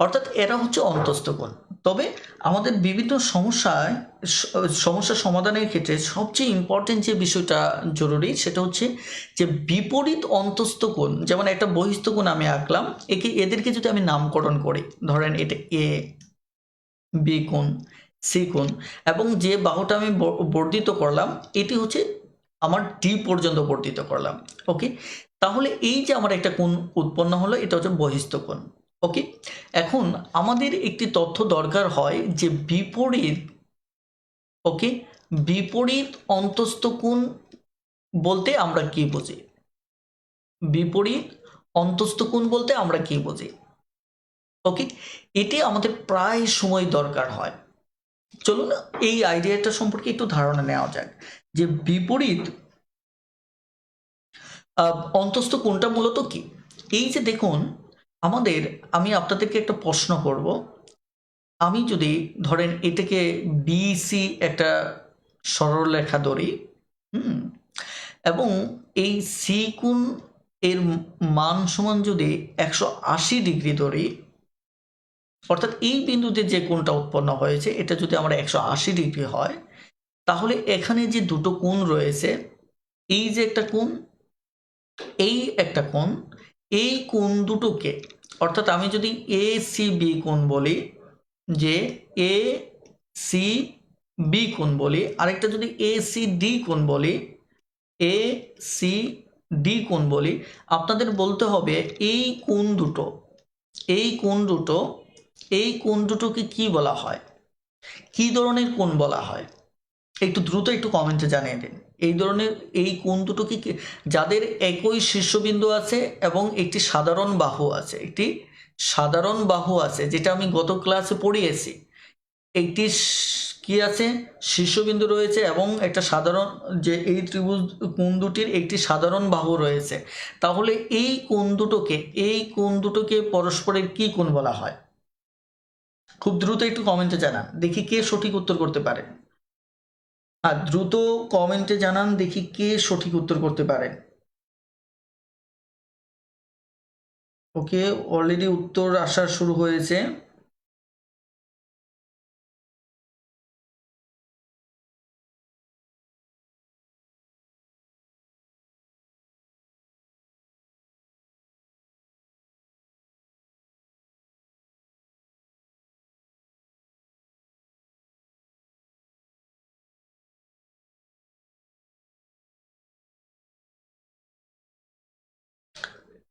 অর্থাৎ এরা হচ্ছে অন্তস্থ কোণ। তবে আমাদের বিভিন্ন সমস্যা সমাধানের ক্ষেত্রে সবচেয়ে ইম্পর্টেন্ট যে বিষয়টা জরুরি সেটা হচ্ছে যে বিপরীত অন্তস্থ কোণ। যেমন একটা বহিস্থ কোণ আমি আঁকলাম, এদেরকে যদি আমি নামকরণ করি, ধরেন এটা এ, বি কোণ, সি কোণ, এবং যে বাহুটা আমি বর্ধিত করলাম এটি হচ্ছে আমার ডি পর্যন্ত বর্ধিত করলাম। ওকে, তাহলে এই যে আমার একটা কোণ উৎপন্ন হলো, এটা হচ্ছে বহিস্থ কোণ। ওকে, এখন আমাদের একটি তথ্য দরকার হয় যে বিপরীত, ওকে, বিপরীত অন্তস্থ কোণ বলতে আমরা কি বুঝি, বিপরীত অন্তস্থ কোণ বলতে আমরা কি বুঝি। ওকে, এটি আমাদের প্রায় সময় দরকার হয়। চলুন এই আইডিয়াটা সম্পর্কে একটু ধারণা নেওয়া যাক যে বিপরীত অন্তস্থ কোণটা মূলত কি। এই যে দেখুন, আমি আপনাদেরকে একটা প্রশ্ন করব। আমি যদি ধরেন এটাকে বিসি একটা সরলরেখা ধরি, হুম, এবং এই সি কোণ এর মান সমান যদি 180 ডিগ্রি ধরি, অর্থাৎ এই বিন্দুতে যে কোণটা উৎপন্ন হয়েছে এটা যদি আমার 180 ডিগ্রি হয়, তাহলে এখানে যে দুটো কোণ রয়েছে, এই যে একটা কোণ, এই একটা কোণ, এই কোণ দুটোকে, অর্থাৎ আমি যদি এ সি বি কোণ বলি, যে এ সি বি কোণ বলি, আরেকটা যদি এ সি ডি কোণ বলি, এ সি ডি কোণ বলি, আপনাদের বলতে হবে এই কোণ দুটো, এই কোণ দুটো, এই কোণ দুটোকে কি বলা হয়, কি ধরনের কোণ বলা হয়, একটু দ্রুত একটু কমেন্টে জানিয়ে দিন। এই ধরনের এই কোণ দুটো কি, যাদের একই শীর্ষবিন্দু আছে এবং একটি সাধারণ বাহু আছে, একটি সাধারণ বাহু আছে, যেটা আমি গত ক্লাসে পড়িয়েছি, একটি কি আছে, শীর্ষবিন্দু রয়েছে এবং একটা সাধারণ, যে এই ত্রিভুজ কোণ দুটির একটি সাধারণ বাহু রয়েছে, তাহলে এই কোণ দুটোকে পরস্পরের কি কোণ বলা হয়? খুব দ্রুত একটু কমেন্টে জানান, দেখি কে সঠিক উত্তর করতে পারে। আর দ্রুত কমেন্টে জানান, দেখি কে সঠিক উত্তর করতে পারে। ওকে, অলরেডি উত্তর আসা শুরু হয়েছে।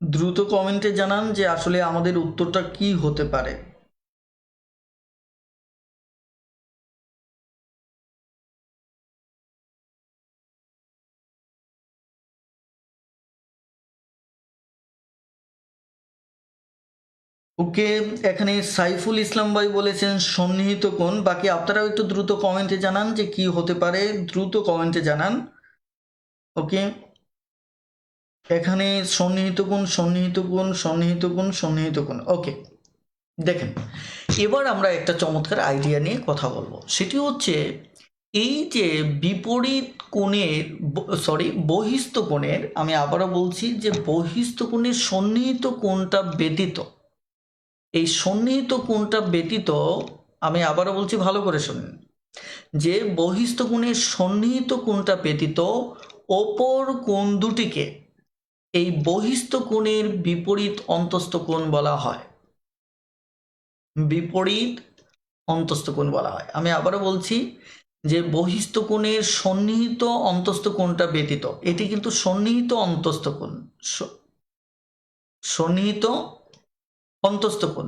দ্রুত কমেন্টে জানান যে আসলে আমাদের উত্তরটা কি হতে পারে। ওকে, এখানে সাইফুল ইসলাম ভাই বলেছেন সন্নিহিত কোণ। বাকি আপনারাও একটু দ্রুত কমেন্টে জানান যে কি হতে পারে, দ্রুত কমেন্টে জানান। ওকে, এখানে সন্নিহিত কোণ, সন্নিহিত কোণ, সন্নিহিত কোণ, সন্নিহিত কোণ। ওকে, দেখেন এবার আমরা একটা চমৎকার আইডিয়া নিয়ে কথা বলবো, সেটি হচ্ছে এই যে বিপরীত কোণের, বহিস্থ কোণের, আমি আবারও বলছি যে বহিস্থ কোণের সন্নিহিত কোণটা ব্যতীত, এই সন্নিহিত কোণটা ব্যতীত, আমি আবারও বলছি ভালো করে শুনুন, যে বহিস্থ কোণের সন্নিহিত কোণটা ব্যতীত অপর কোণ দুটিকে এই বহিস্থ কোণের বিপরীত অন্তস্থ কোণ বলা হয়, বিপরীত অন্তস্থ কোণ বলা হয়। আমি আবারও বলছি যে বহিস্থ কোণের সন্নিহিত অন্তস্থ কোণটা ব্যতীত, এটি কিন্তু সন্নিহিত অন্তস্থ কোণ, সন্নিহিত অন্তস্থ কোণ।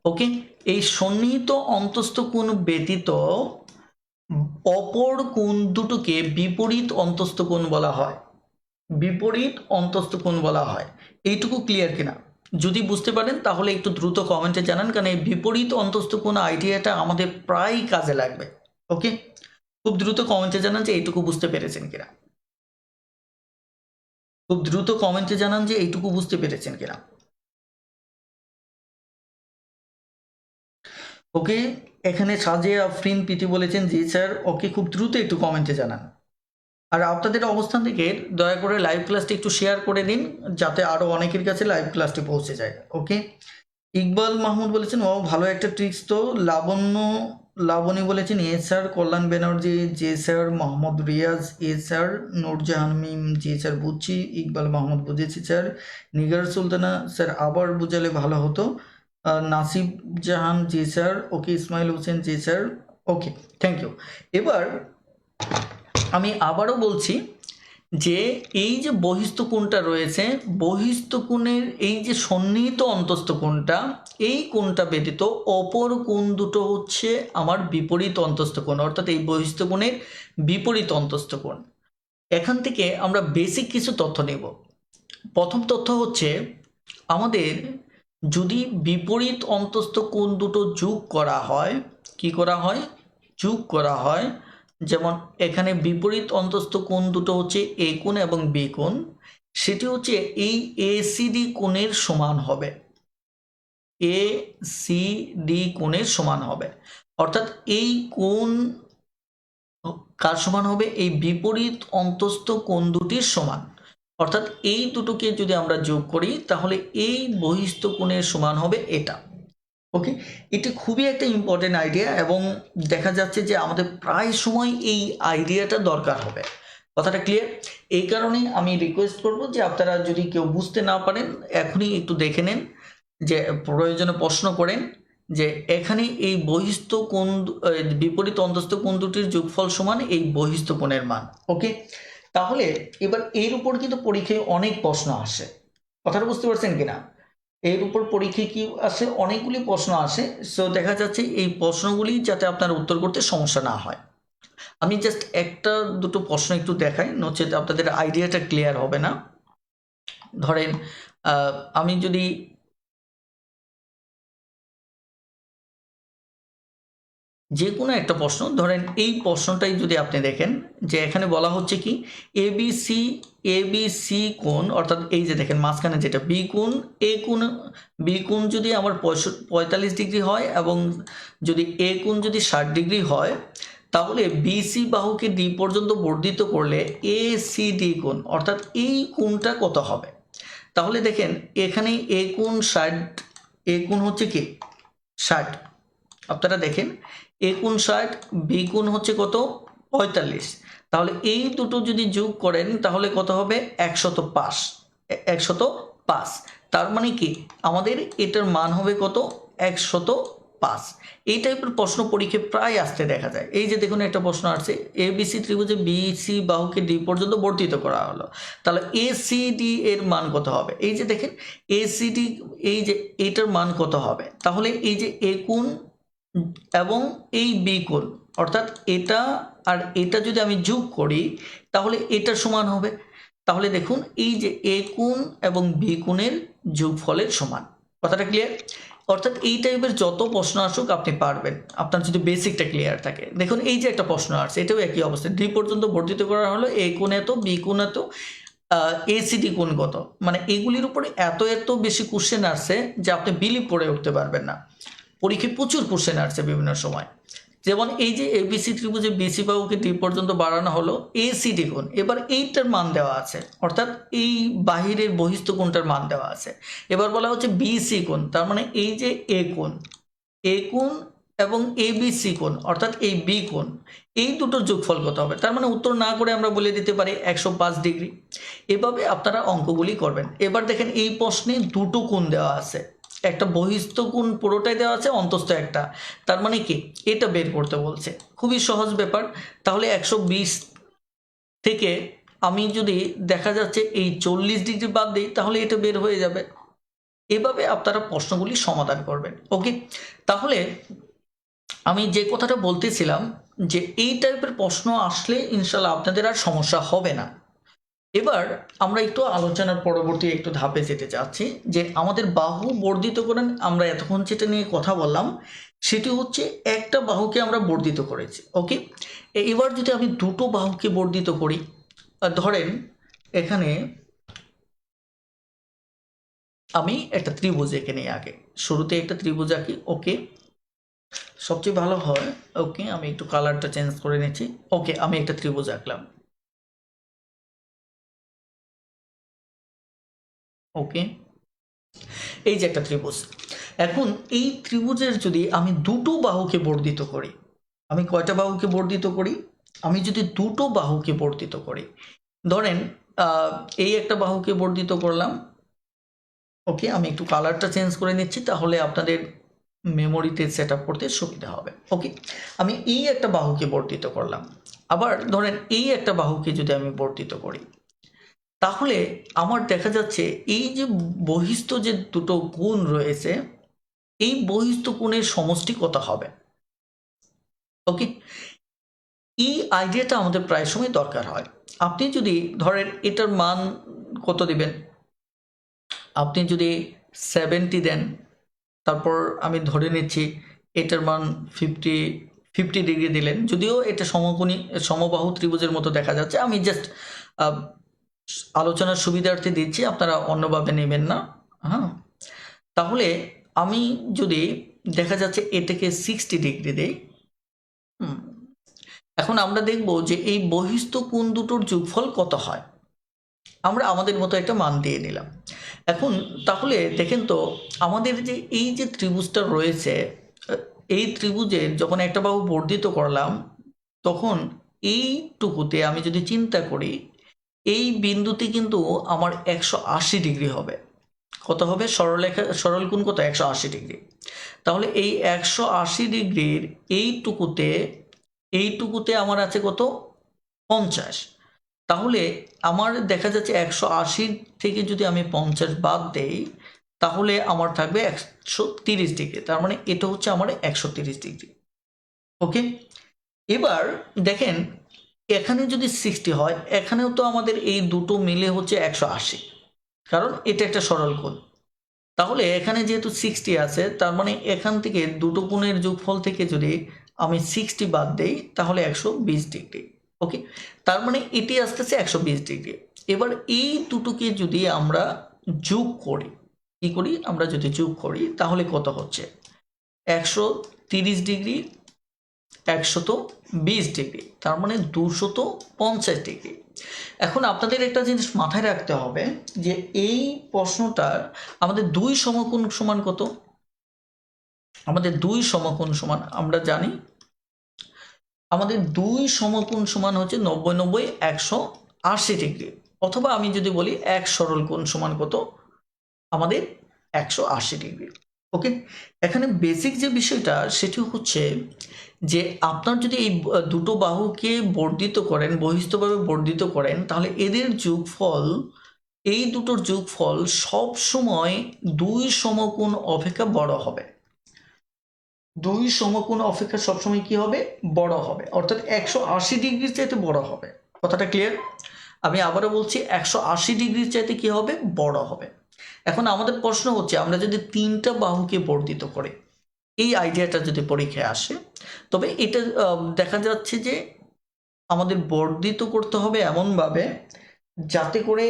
ওকে, এই সন্নিহিত অন্তস্থ কোণ ব্যতীত অপর কোণ দুটোকে বিপরীত অন্তস্থ কোণ বলা হয়, বিপরীত অন্তস্থ কোণ বলা হয়। এইটুকু ক্লিয়ার কিনা? যদি বুঝতে পারেন তাহলে একটু দ্রুত কমেন্টে জানান, কারণ এই বিপরীত অন্তস্থ কোণ আইডিয়াটা আমাদের প্রায় কাজে লাগবে। ওকে, খুব দ্রুত কমেন্টে জানান যে এইটুকু বুঝতে পেরেছেন কিনা, খুব দ্রুত কমেন্টে জানান যে এইটুকু বুঝতে পেরেছেন কিনা। ওকে, এখানে সাজিয়া আফরিন পিটি বলেছেন জি স্যার। ওকে, খুব দ্রুত একটু কমেন্টে জানান। আর আপনাদের অবস্থান থেকে দয়া করে লাইভ ক্লাসটি একটু শেয়ার করে দিন, যাতে আরও অনেকের কাছে লাইভ ক্লাসটি পৌঁছে যায়। ওকে, ইকবাল মাহমুদ বলেছেন ও ভালো একটা ট্রিক্স তো। লাবণী বলেছেন এ স্যার। কল্যাণ ব্যানার্জি জি স্যার। মোহাম্মদ রিয়াজ এ স্যার। নূরজাহান মিম জি স্যার বুঝছি। ইকবাল মাহমুদ বুঝেছি স্যার। নিগার সুলতানা স্যার আবার বুঝালে ভালো হতো। Nasib Jahan ji sir. Okay, Ismail Hossain ji sir. Okay, thank you. এবার আমি আবারও বলছি যে এই যে বহিস্থ কোণটা রয়েছে, বহিস্থ কোণের এই যে সন্নিহিত অন্তস্থ কোণটা, এই কোণটা ব্যতীত অপর কোণ দুটো হচ্ছে আমার বিপরীত অন্তস্থ কোণ, অর্থাৎ এই বহিস্থ কোণের বিপরীত অন্তস্থ কোণ। এখান থেকে আমরা বেসিক কিছু তথ্য নেব। প্রথম তথ্য হচ্ছে আমাদের যদি বিপরীত অন্তস্থ কোণ দুটো যোগ করা হয়, কি করা হয়? যোগ করা হয়। যেমন এখানে বিপরীত অন্তস্থ কোণ দুটো হচ্ছে এ কোণ এবং বি কোণ, সেটি হচ্ছে এই এসিডি কোণের সমান হবে। এসিডি কোণের সমান হবে, অর্থাৎ এই কোণ কার সমান হবে? এই বিপরীত অন্তস্থ কোণ দুটির সমান। অর্থাৎ এই দুটোকে যদি আমরা যোগ করি তাহলে এই বহিস্থ কোণের সমান হবে এটা। ওকে, এটি খুবই একটা ইম্পর্টেন্ট আইডিয়া এবং দেখা যাচ্ছে যে আমাদের প্রায় সময় এই আইডিয়াটা দরকার হবে। কথাটা ক্লিয়ার? এই কারণেই আমি রিকোয়েস্ট করব যে আপনারা যদি কেউ বুঝতে না পারেন এখনই একটু দেখে নেন, যে প্রয়োজনে প্রশ্ন করেন যে এখানে এই বহিস্থ কোণ বিপরীত অন্তস্থ কোণ দুটির যোগফল সমান এই বহিস্থ কোণের মান। ওকে, তাহলে এবার এর উপর কিন্তু পরীক্ষায় অনেক প্রশ্ন আসে। কথাটা বুঝতে পারছেন কিনা? এর উপর পরীক্ষায় কি আসে? অনেকগুলি প্রশ্ন আসে। সো দেখা যাচ্ছে এই প্রশ্নগুলি যাতে আপনার উত্তর করতে সমস্যা না হয়। আমি জাস্ট একটা দুটো প্রশ্ন একটু দেখাই, নচেত আপনাদের আইডিয়াটা ক্লিয়ার হবে না। ধরেন আমি যদি যে কোনো একটা প্রশ্ন ধরেন, এই প্রশ্নটাই যদি আপনি দেখেন যে এখানে বলা হচ্ছে কি এবিসি কোণ, অর্থাৎ এই যে দেখেন মাঝখানে যেটা বি কোণ, বি কোণ যদি আমার 45 ডিগ্রি হয় এবং যদি এ কোণ যদি 60 ডিগ্রি হয়, তাহলে বিসি বাহুকে ডি পর্যন্ত বর্ধিত করলে এসিডি কোণ, অর্থাৎ এই কোণটা কত হবে? তাহলে দেখেন এখানে এ কোণ 60, এ কোণ হচ্ছে কি 60। আপনারা দেখেন এ কোণ 60, বি কোণ হচ্ছে কত? 45। তাহলে এই দুটো যদি যোগ করেন তাহলে কত হবে? 105। 105। তার মানে কি আমাদের এটার মান হবে কত? 105। এই টাইপের প্রশ্ন পরীক্ষায় প্রায় আসতে দেখা যায়। এই যে দেখুন একটা প্রশ্ন আসছে, এবিসি ত্রিভুজে বিসি বাহুকে ডি পর্যন্ত বর্ধিত করা হলো, তাহলে এসিডি এর মান কত হবে? এই যে দেখেন এসিডি, এই যে এটার মান কত হবে? তাহলে এই যে এ কোণ এবং এই বি কোণ, অর্থাৎ এটা আর এটা যদি আমি যোগ করি তাহলে এটার সমান হবে। তাহলে দেখুন এই যে এ কোণ এবং বি কোণের যোগফলের সমান। কথাটা ক্লিয়ার? অর্থাৎ এই টাইপের যত প্রশ্ন আসুক আপনি পারবেন, আপনার যদি বেসিকটা ক্লিয়ার থাকে। দেখুন এই যে একটা প্রশ্ন আসছে, এটাও একই অবস্থা, ডি পর্যন্ত বর্ধিত করা হলো, এ কোণ এত, বি কোণ এত, এসিডি কোণ কত। মানে এগুলির উপরে এত এত বেশি কোশ্চেন আসছে যে আপনি বিলিভ করে উঠতে পারবেন না। পরীক্ষায় প্রচুর কোশ্চেন আসছে বিভিন্ন সময়। যেমন এই যে এবিসি ত্রিভুজে বিসি বাহুকে ডি পর্যন্ত বাড়ানো হলো, এসিডি কোণ, এবার এইটার মান দেওয়া আছে, অর্থাৎ এই বাহিরের বহিস্থ কোণটার মান দেওয়া আছে। এবার বলা হচ্ছে বিসি কোণ, তার মানে এই যে এ কোণ এবং এবিসি কোণ, অর্থাৎ এই বি কোণ, এই দুটোর যোগফল কত হবে? তার মানে উত্তর না করে আমরা বলে দিতে পারি 105 ডিগ্রি। এভাবে আপনারা অঙ্কগুলি করবেন। এবার দেখেন এই প্রশ্নে দুটো কোণ দেওয়া আছে, একটা বহিস্থ কোণ পুরোটাই দেওয়া আছে, অন্তস্থ একটা, তার মানে কি এটা বের করতে বলছে। খুবই সহজ ব্যাপার। তাহলে 120 থেকে আমি যদি দেখা যাচ্ছে এই 40 ডিগ্রি বাদ দিই তাহলে এটা বের হয়ে যাবে। এভাবে আপনারা প্রশ্নগুলি সমাধান করবেন। ওকে, তাহলে আমি যে কথাটা বলতেছিলাম যে এই টাইপের প্রশ্ন আসলে ইনশাল্লাহ আপনাদের আর সমস্যা হবে না। এবার আমরা একটু আলোচনার পরবর্তী একটু ধাপে যেতে চাচ্ছি যে আমাদের বাহু বর্ধিতকরণ আমরা এতক্ষণ যেটা নিয়ে কথা বললাম সেটি হচ্ছে একটা বাহুকে আমরা বর্ধিত করেছি। ওকে, এবার যদি আমি দুটো বাহুকে বর্ধিত করি, ধরেন এখানে আমি একটা ত্রিভুজ এঁকে নিই, আগে শুরুতে একটা ত্রিভুজ আঁকি। ওকে, সবচেয়ে ভালো হয়। ওকে, আমি একটু কালারটা চেঞ্জ করে নিচ্ছি। ওকে, আমি একটা ত্রিভুজ আঁকলাম। ওকে, এই যে একটা ত্রিভুজ। এখন এই ত্রিভুজের যদি আমি দুটো বাহুকে বর্ধিত করি, আমি কয়টা বাহুকে বর্ধিত করি? আমি যদি দুটো বাহুকে বর্ধিত করি, ধরেন এই একটা বাহুকে বর্ধিত করলাম। ওকে, আমি একটু কালারটা চেঞ্জ করে নিচ্ছি, তাহলে আপনাদের মেমোরিতে সেট আপ করতে সুবিধা হবে। ওকে, আমি এই একটা বাহুকে বর্ধিত করলাম। আবার ধরেন এই একটা বাহুকে যদি আমি বর্ধিত করি, তাহলে আমার দেখা যাচ্ছে এই যে বহিস্থ যে দুটো কোণ রয়েছে, এই বহিস্থ কোণের সমষ্টি কত হবে। ওকে, এই আইডিয়াটা আমাদের প্রায় সময় দরকার হয়। আপনি যদি ধরেন এটার মান কত দিবেন, আপনি যদি 70 দেন, তারপর আমি ধরে নিচ্ছি এটার মান 50 ডিগ্রি দিলেন, যদিও এটা সমকোণী সমবাহু ত্রিভুজের মতো দেখা যাচ্ছে, আমি জাস্ট আলোচনার সুবিধার্থে দিচ্ছি, আপনারা অন্যভাবে নেবেন না। হ্যাঁ, তাহলে আমি যদি দেখা যাচ্ছে এটাকে 60 ডিগ্রি দেই, এখন আমরা দেখব যে এই বহিস্থ কোণ দুটোর যোগফল কত হয়। আমরা আমাদের মতো একটা মান দিয়ে নিলাম। এখন তাহলে দেখেন তো, আমাদের যে এই যে ত্রিভুজটা রয়েছে, এই ত্রিভুজের যখন একটা বাহু বর্ধিত করলাম, তখন এইটুকুতে আমি যদি চিন্তা করি, এই বিন্দুতে কিন্তু আমার 180 ডিগ্রি হবে। কত হবে? সরল কোণ কত? 180 ডিগ্রি। তাহলে এই 180 ডিগ্রির এইটুকুতে আমার আছে কত? 50। তাহলে আমার দেখা যাচ্ছে 180 থেকে যদি আমি 50 বাদ দেই, তাহলে আমার থাকবে 130 ডিগ্রি। তার মানে এটা হচ্ছে আমার 130 ডিগ্রি। ওকে, এবার দেখেন এখানে যদি 60 হয়, এখানেও তো আমাদের এই দুটো মিলে হচ্ছে 180, কারণ এটা একটা সরল কোণ। তাহলে এখানে যেহেতু 60 আছে, তার মানে এখান থেকে দুটো কোণের যোগফল থেকে যদি আমি 60 বাদ দেই, তাহলে 120 ডিগ্রি। ওকে, তার মানে এটি আসতেছে 120 ডিগ্রি। এবার এই দুটোকে যদি আমরা যোগ করি, কি করি? আমরা যদি যোগ করি তাহলে কত হচ্ছে? 130 ডিগ্রি 120 ডিগ্রি, তার মানে 250 ডিগ্রি। এখন আপনাদের একটা জিনিস মাথায় রাখতে হবে যে এই প্রশ্নটার আমাদের দুই সমকোণ সমান কত? আমাদের দুই সমকোণ সমান আমরা জানি, আমাদের দুই সমকোণ সমান হচ্ছে 90 90 180 ডিগ্রি। অথবা আমি যদি বলি এক সরল কোণ সমান কত? আমাদের 180 ডিগ্রি। ওকে, এখানে বেসিক যে বিষয়টা সেটি হচ্ছে যে আপনার যদি এই দুটো বাহুকে বর্ধিত করেন, বহিস্থভাবে বর্ধিত করেন, তাহলে এদের যোগফল, এই দুটোর যোগফল সব সময় দুই সমকোণ অপেক্ষা বড় হবে। দুই সমকোণ অপেক্ষা সবসময় কি হবে? বড় হবে, অর্থাৎ 180 ডিগ্রির চাইতে বড় হবে। কথাটা ক্লিয়ার? আমি আবারও বলছি, 180 ডিগ্রির চাইতে কি হবে? বড় হবে। এখন আমাদের প্রশ্ন হচ্ছে, আমরা যদি তিনটা বাহুকে বর্ধিত করি, এই আইডিয়াটা যদি পরীক্ষায় আসে, তবে এটা দেখা যাচ্ছে যে আমাদের বর্ধিত করতে হবে এমনভাবে যাতে করে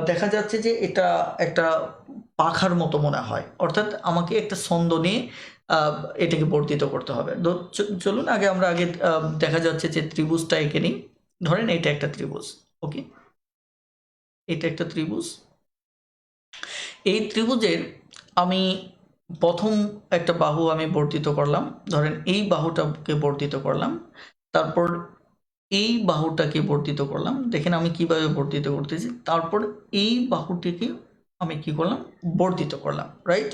দেখা যাচ্ছে যে এটা একটা পাখার মতো মনে হয়, অর্থাৎ আমাকে একটা ছন্দ নিয়ে এটাকে বর্ধিত করতে হবে। চলুন আগে দেখা যাচ্ছে যে ত্রিভুজটা এঁকে নিই। ধরেন এটা একটা ত্রিভুজ। ওকে, এটা একটা ত্রিভুজ। এই ত্রিভুজের আমি প্রথম একটা বাহু আমি বর্ধিত করলাম, ধরেন এই বাহুটাকে বর্ধিত করলাম, তারপর এই বাহুটাকে বর্ধিত করলাম। দেখেন আমি কিভাবে বর্ধিত করতেছি। তারপর এই বাহুটিকে আমি কি করলাম? বর্ধিত করলাম, রাইট?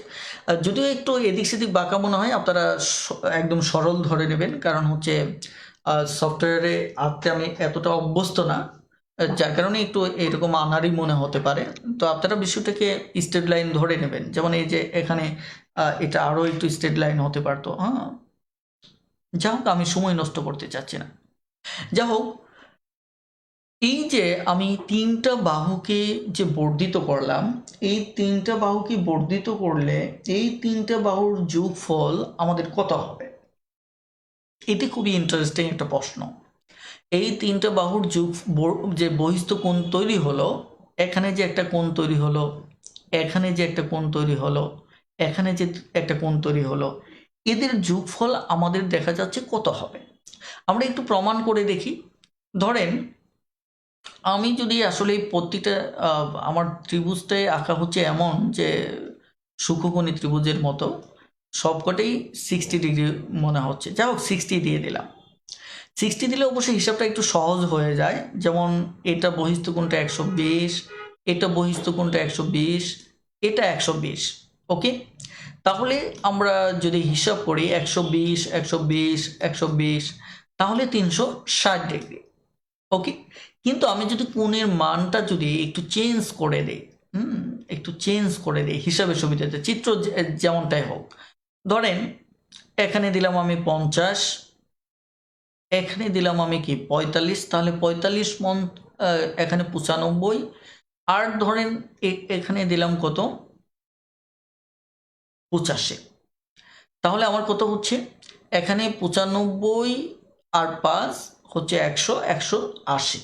যদিও একটু এদিক সেদিক বাঁকা মনে হয়, আপনারা একদম সরল ধরে নেবেন, কারণ হচ্ছে সফটওয়্যারে আঁকতে আমি এতটা অভ্যস্ত না, যার কারণে একটু এরকম আনাড়ি মনে হতে পারে। তো আপনারা বিষয়টাকে স্ট্রেট লাইন ধরে নেবেন। যেমন এই যে এখানে এটা আরও একটু স্ট্রেট লাইন হতে পারতো। হ্যাঁ, যা হোক, আমি সময় নষ্ট করতে চাচ্ছি না। যা হোক, এই যে আমি তিনটা বাহুকে যে বর্ধিত করলাম, এই তিনটা বাহুকে বর্ধিত করলে এই তিনটা বাহুর যোগফল আমাদের কত হবে? এটি খুবই ইন্টারেস্টিং একটা প্রশ্ন। এই তিনটা বাহুর যে বহিস্থ কোণ তৈরি হলো, এখানে যে একটা কোণ তৈরি হলো, এখানে যে একটা কোণ তৈরি হলো, এখানে যে একটা কোণ তৈরি হলো, এদের যোগফল আমাদের দেখা যাচ্ছে কত হবে। আমরা একটু প্রমাণ করে দেখি। ধরেন আমি যদি আসলে প্রতিটা আমার ত্রিভুজটাই আঁকা হচ্ছে এমন যে সূক্ষ্মকোণী ত্রিভুজের মতো, সবকটাই 60 ডিগ্রি মনে হচ্ছে, যাই হোক 60 দিয়ে দিলাম। 60 দিলে অবশ্যই হিসাবটা একটু সহজ হয়ে যায়। যেমন এটা বহিস্থ কোণটা 120, এটা বহিস্থ কোণটা 120, এটা 120। ওকে, তাহলে আমরা যদি হিসাব করি 120 120 120, তাহলে 360 ডিগ্রি। ওকে, কিন্তু আমি যদি কোণের মানটা যদি একটু চেঞ্জ করে দিই, একটু চেঞ্জ করে দিই হিসাবের সুবিধাতে, চিত্র যেমনটাই হোক, ধরেন এখানে দিলাম আমি 50, এখানে দিলাম আমি কি 45, তাহলে 45 মন, এখানে 95, আর ধরেন এখানে দিলাম কত, 85, তাহলে আমার কত হচ্ছে, এখানে 95 আর 5 হচ্ছে 100, 180।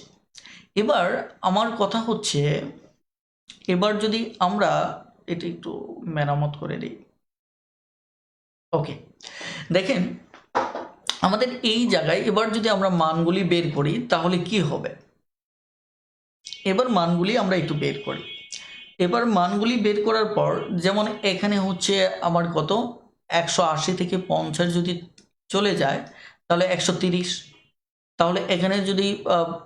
এবার আমার কথা হচ্ছে, এবার যদি আমরা এটা একটু মেরামত করে দিই। ওকে, দেখেন আমাদের এই জায়গায় এবার যদি আমরা মানগুলি বের করি তাহলে কি হবে। এবার মানগুলি আমরা একটু বের করি। এবার মানগুলি বের করার পর, যেমন এখানে হচ্ছে আমার কত, 180 থেকে 50 যদি চলে যায় তাহলে 130, তাহলে এখানে যদি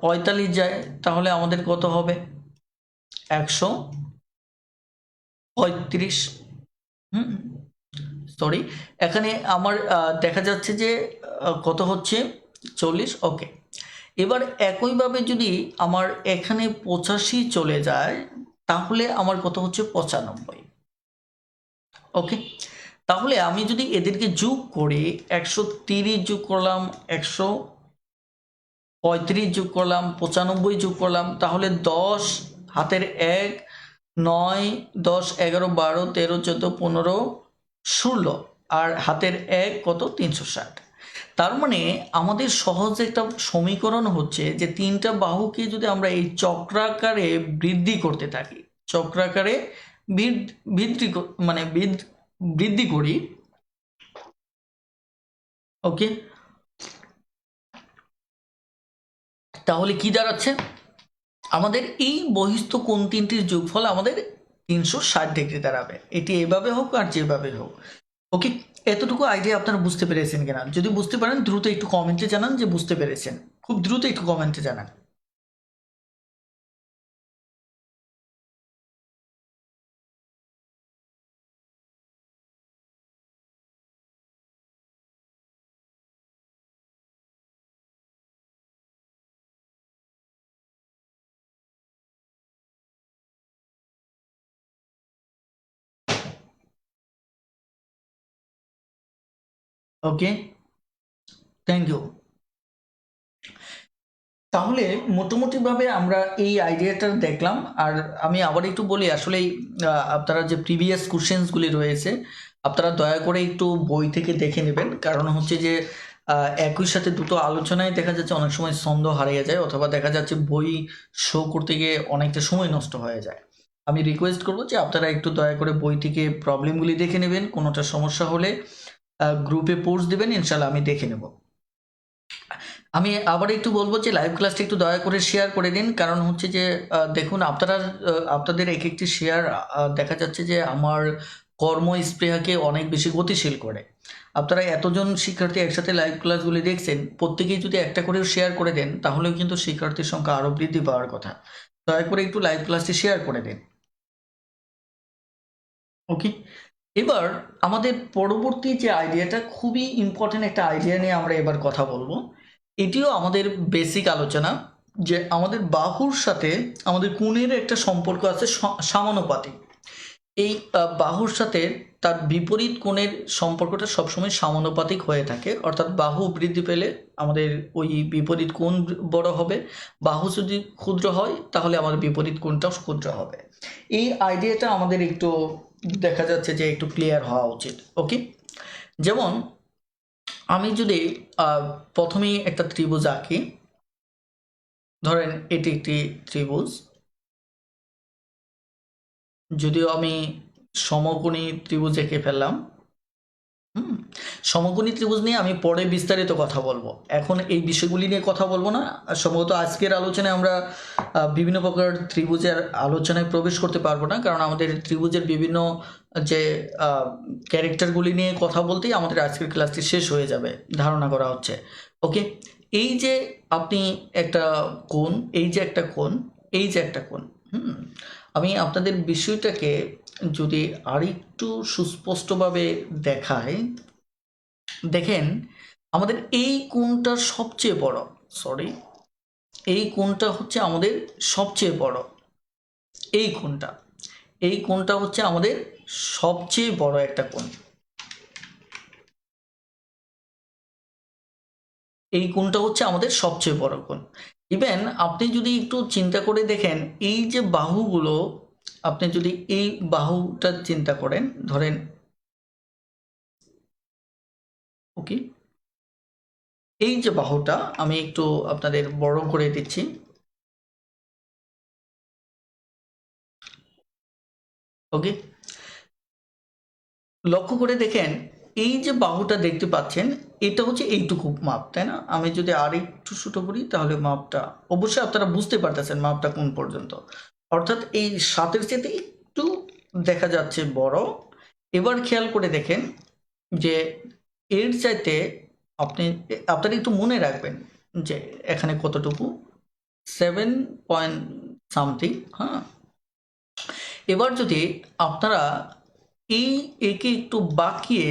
45 যায় তাহলে আমাদের কত হবে, 135। সরি, এখানে আমার দেখা যাচ্ছে যে কত হচ্ছে, 40। ওকে, এবার একইভাবে যদি আমার এখানে 85 চলে যায় তাহলে আমার কত হচ্ছে, 95। ওকে, তাহলে আমি যদি এদেরকে যোগ করি, 130 যোগ করলাম, 135 যোগ করলাম, 95 যোগ করলাম, তাহলে 10 হাতের 1, 9, 10, 11, 12, 13, 14, 15, 16, আর হাতের 1 কত, 360। তার মানে আমাদের সহজ একটা সমীকরণ হচ্ছে যে তিনটা বাহুকে যদি আমরা এই চক্রাকারে বৃদ্ধি করতে থাকি, চক্রাকারে বৃদ্ধি মানে বৃদ্ধি করি। ওকে, তাহলে কি দাঁড়াচ্ছে, আমাদের এই বহিস্থ কোণ তিনটির যোগফল আমাদের 360 ডিগ্রি দাঁড়াবে। এটি এভাবে হোক আর যেভাবে হোক। ওকে, এতটুকু আইডিয়া আপনারা বুঝতে পেরেছেন কিনা? যদি বুঝতে পারেন দ্রুত একটু কমেন্টে জানান যে বুঝতে পেরেছেন, খুব দ্রুত একটু কমেন্টে জানান। ওকে, থ্যাংক ইউ। তাহলে মোটামুটিভাবে আমরা এই আইডিয়াটা দেখলাম। আর আমি আবার একটু বলি, আসলে আপনারা যে প্রিভিয়াস কোশ্চেন্সগুলি রয়েছে আপনারা দয়া করে একটু বই থেকে দেখে নেবেন, কারণ হচ্ছে যে একই সাথে দুটো আলোচনায় দেখা যাচ্ছে অনেক সময় ছন্দ হারিয়ে যায়, অথবা দেখা যাচ্ছে বই শো করতে গিয়ে অনেকটা সময় নষ্ট হয়ে যায়। আমি রিকোয়েস্ট করবো যে আপনারা একটু দয়া করে বই থেকে প্রবলেমগুলি দেখে নেবেন, কোনোটা সমস্যা হলে গ্রুপে পোস্ট দেবেন, ইনশাল্লাহ আমি দেখে নেব। আমি আবার একটু বলবো যে লাইভ ক্লাসটা একটু দয়া করে শেয়ার করে দিন, কারণ হচ্ছে যে দেখুন আপনারা আপনাদের এক একটি শেয়ার দেখা যাচ্ছে যে আমার কর্মস্পৃহাকে অনেক বেশি গতিশীল করে। আপনারা এতজন শিক্ষার্থী একসাথে লাইভ ক্লাসগুলি দেখছেন, প্রত্যেকেই যদি একটা করেও শেয়ার করে দেন তাহলেও কিন্তু শিক্ষার্থীর সংখ্যা আরও বৃদ্ধি পাওয়ার কথা। দয়া করে একটু লাইভ ক্লাসটি শেয়ার করে দিন। ওকে, এবার আমাদের পরবর্তী যে আইডিয়াটা, খুবই ইম্পর্টেন্ট একটা আইডিয়া নিয়ে আমরা এবার কথা বলবো। এটিও আমাদের বেসিক আলোচনা, যে আমাদের বাহুর সাথে আমাদের কোণের একটা সম্পর্ক আছে সমানুপাতিক। এই বাহুর সাথে তার বিপরীত কোণের সম্পর্কটা সবসময় সমানুপাতিক হয়ে থাকে, অর্থাৎ বাহু বৃদ্ধি পেলে আমাদের ওই বিপরীত কোণ বড় হবে, বাহু যদি ক্ষুদ্র হয় তাহলে আমাদের বিপরীত কোণটাও ক্ষুদ্র হবে। এই আইডিয়াটা আমাদের একটু দেখা যাচ্ছে যে একটু ক্লিয়ার হওয়া উচিত। ওকে, যেমন আমি যদি প্রথমেই একটা ত্রিভুজ আঁকি, ধরেন এটি একটি ত্রিভুজ, যদিও আমি সমকোণী ত্রিভুজ এঁকে ফেললাম। সমকোণী ত্রিভুজ নিয়ে আমি পরে বিস্তারিত কথা বলবো, এখন এই বিষয়গুলি নিয়ে কথা বলবো না। সম্ভবত আজকের আলোচনায় আমরা বিভিন্ন প্রকার ত্রিভুজের আলোচনায় প্রবেশ করতে পারবো না, কারণ আমাদের ত্রিভুজের বিভিন্ন যে ক্যারেক্টারগুলি নিয়ে কথা বলতেই আমাদের আজকের ক্লাসটি শেষ হয়ে যাবে ধারণা করা হচ্ছে। ওকে, এই যে আপনি একটা কোণ, এই যে একটা কোণ, এই যে একটা কোণ, আমি আপনাদের বিষয়টাকে যদি আরেকটু সুস্পষ্টভাবে দেখাই, দেখেন আমাদের এই কোণটা সবচেয়ে বড়, সরি এই কোণটা হচ্ছে আমাদের সবচেয়ে বড়, এই কোণটা, এই কোণটা হচ্ছে আমাদের সবচেয়ে বড় একটা কোণ, এই কোণটা হচ্ছে আমাদের সবচেয়ে বড় কোণ। ইভেন আপনি যদি একটু চিন্তা করে দেখেন, এই যে বাহুগুলো, আপনি যদি এই বাহুটা চিন্তা করেন, ধরেন ওকে, এই যে বাহুটা আমি একটু আপনাদের বড় করে দিচ্ছি, ওকে, লক্ষ্য করে দেখেন এই যে বাহুটা দেখতে পাচ্ছেন, এটা হচ্ছে এইটুকু মাপ, তাই না? আমি যদি আর একটু ছোটো করি তাহলে মাপটা অবশ্যই আপনারা বুঝতে পারতেছেন মাপটা কোন পর্যন্ত, অর্থাৎ এই 7-এর চেয়ে একটু দেখা যাচ্ছে বড়। এবার খেয়াল করে দেখেন যে এর চাইতে আপনারা একটু মনে রাখবেন যে এখানে কতটুকু, 7 পয়েন্ট সামথিং। হ্যাঁ, এবার যদি আপনারা এই একে একটু বাঁকিয়ে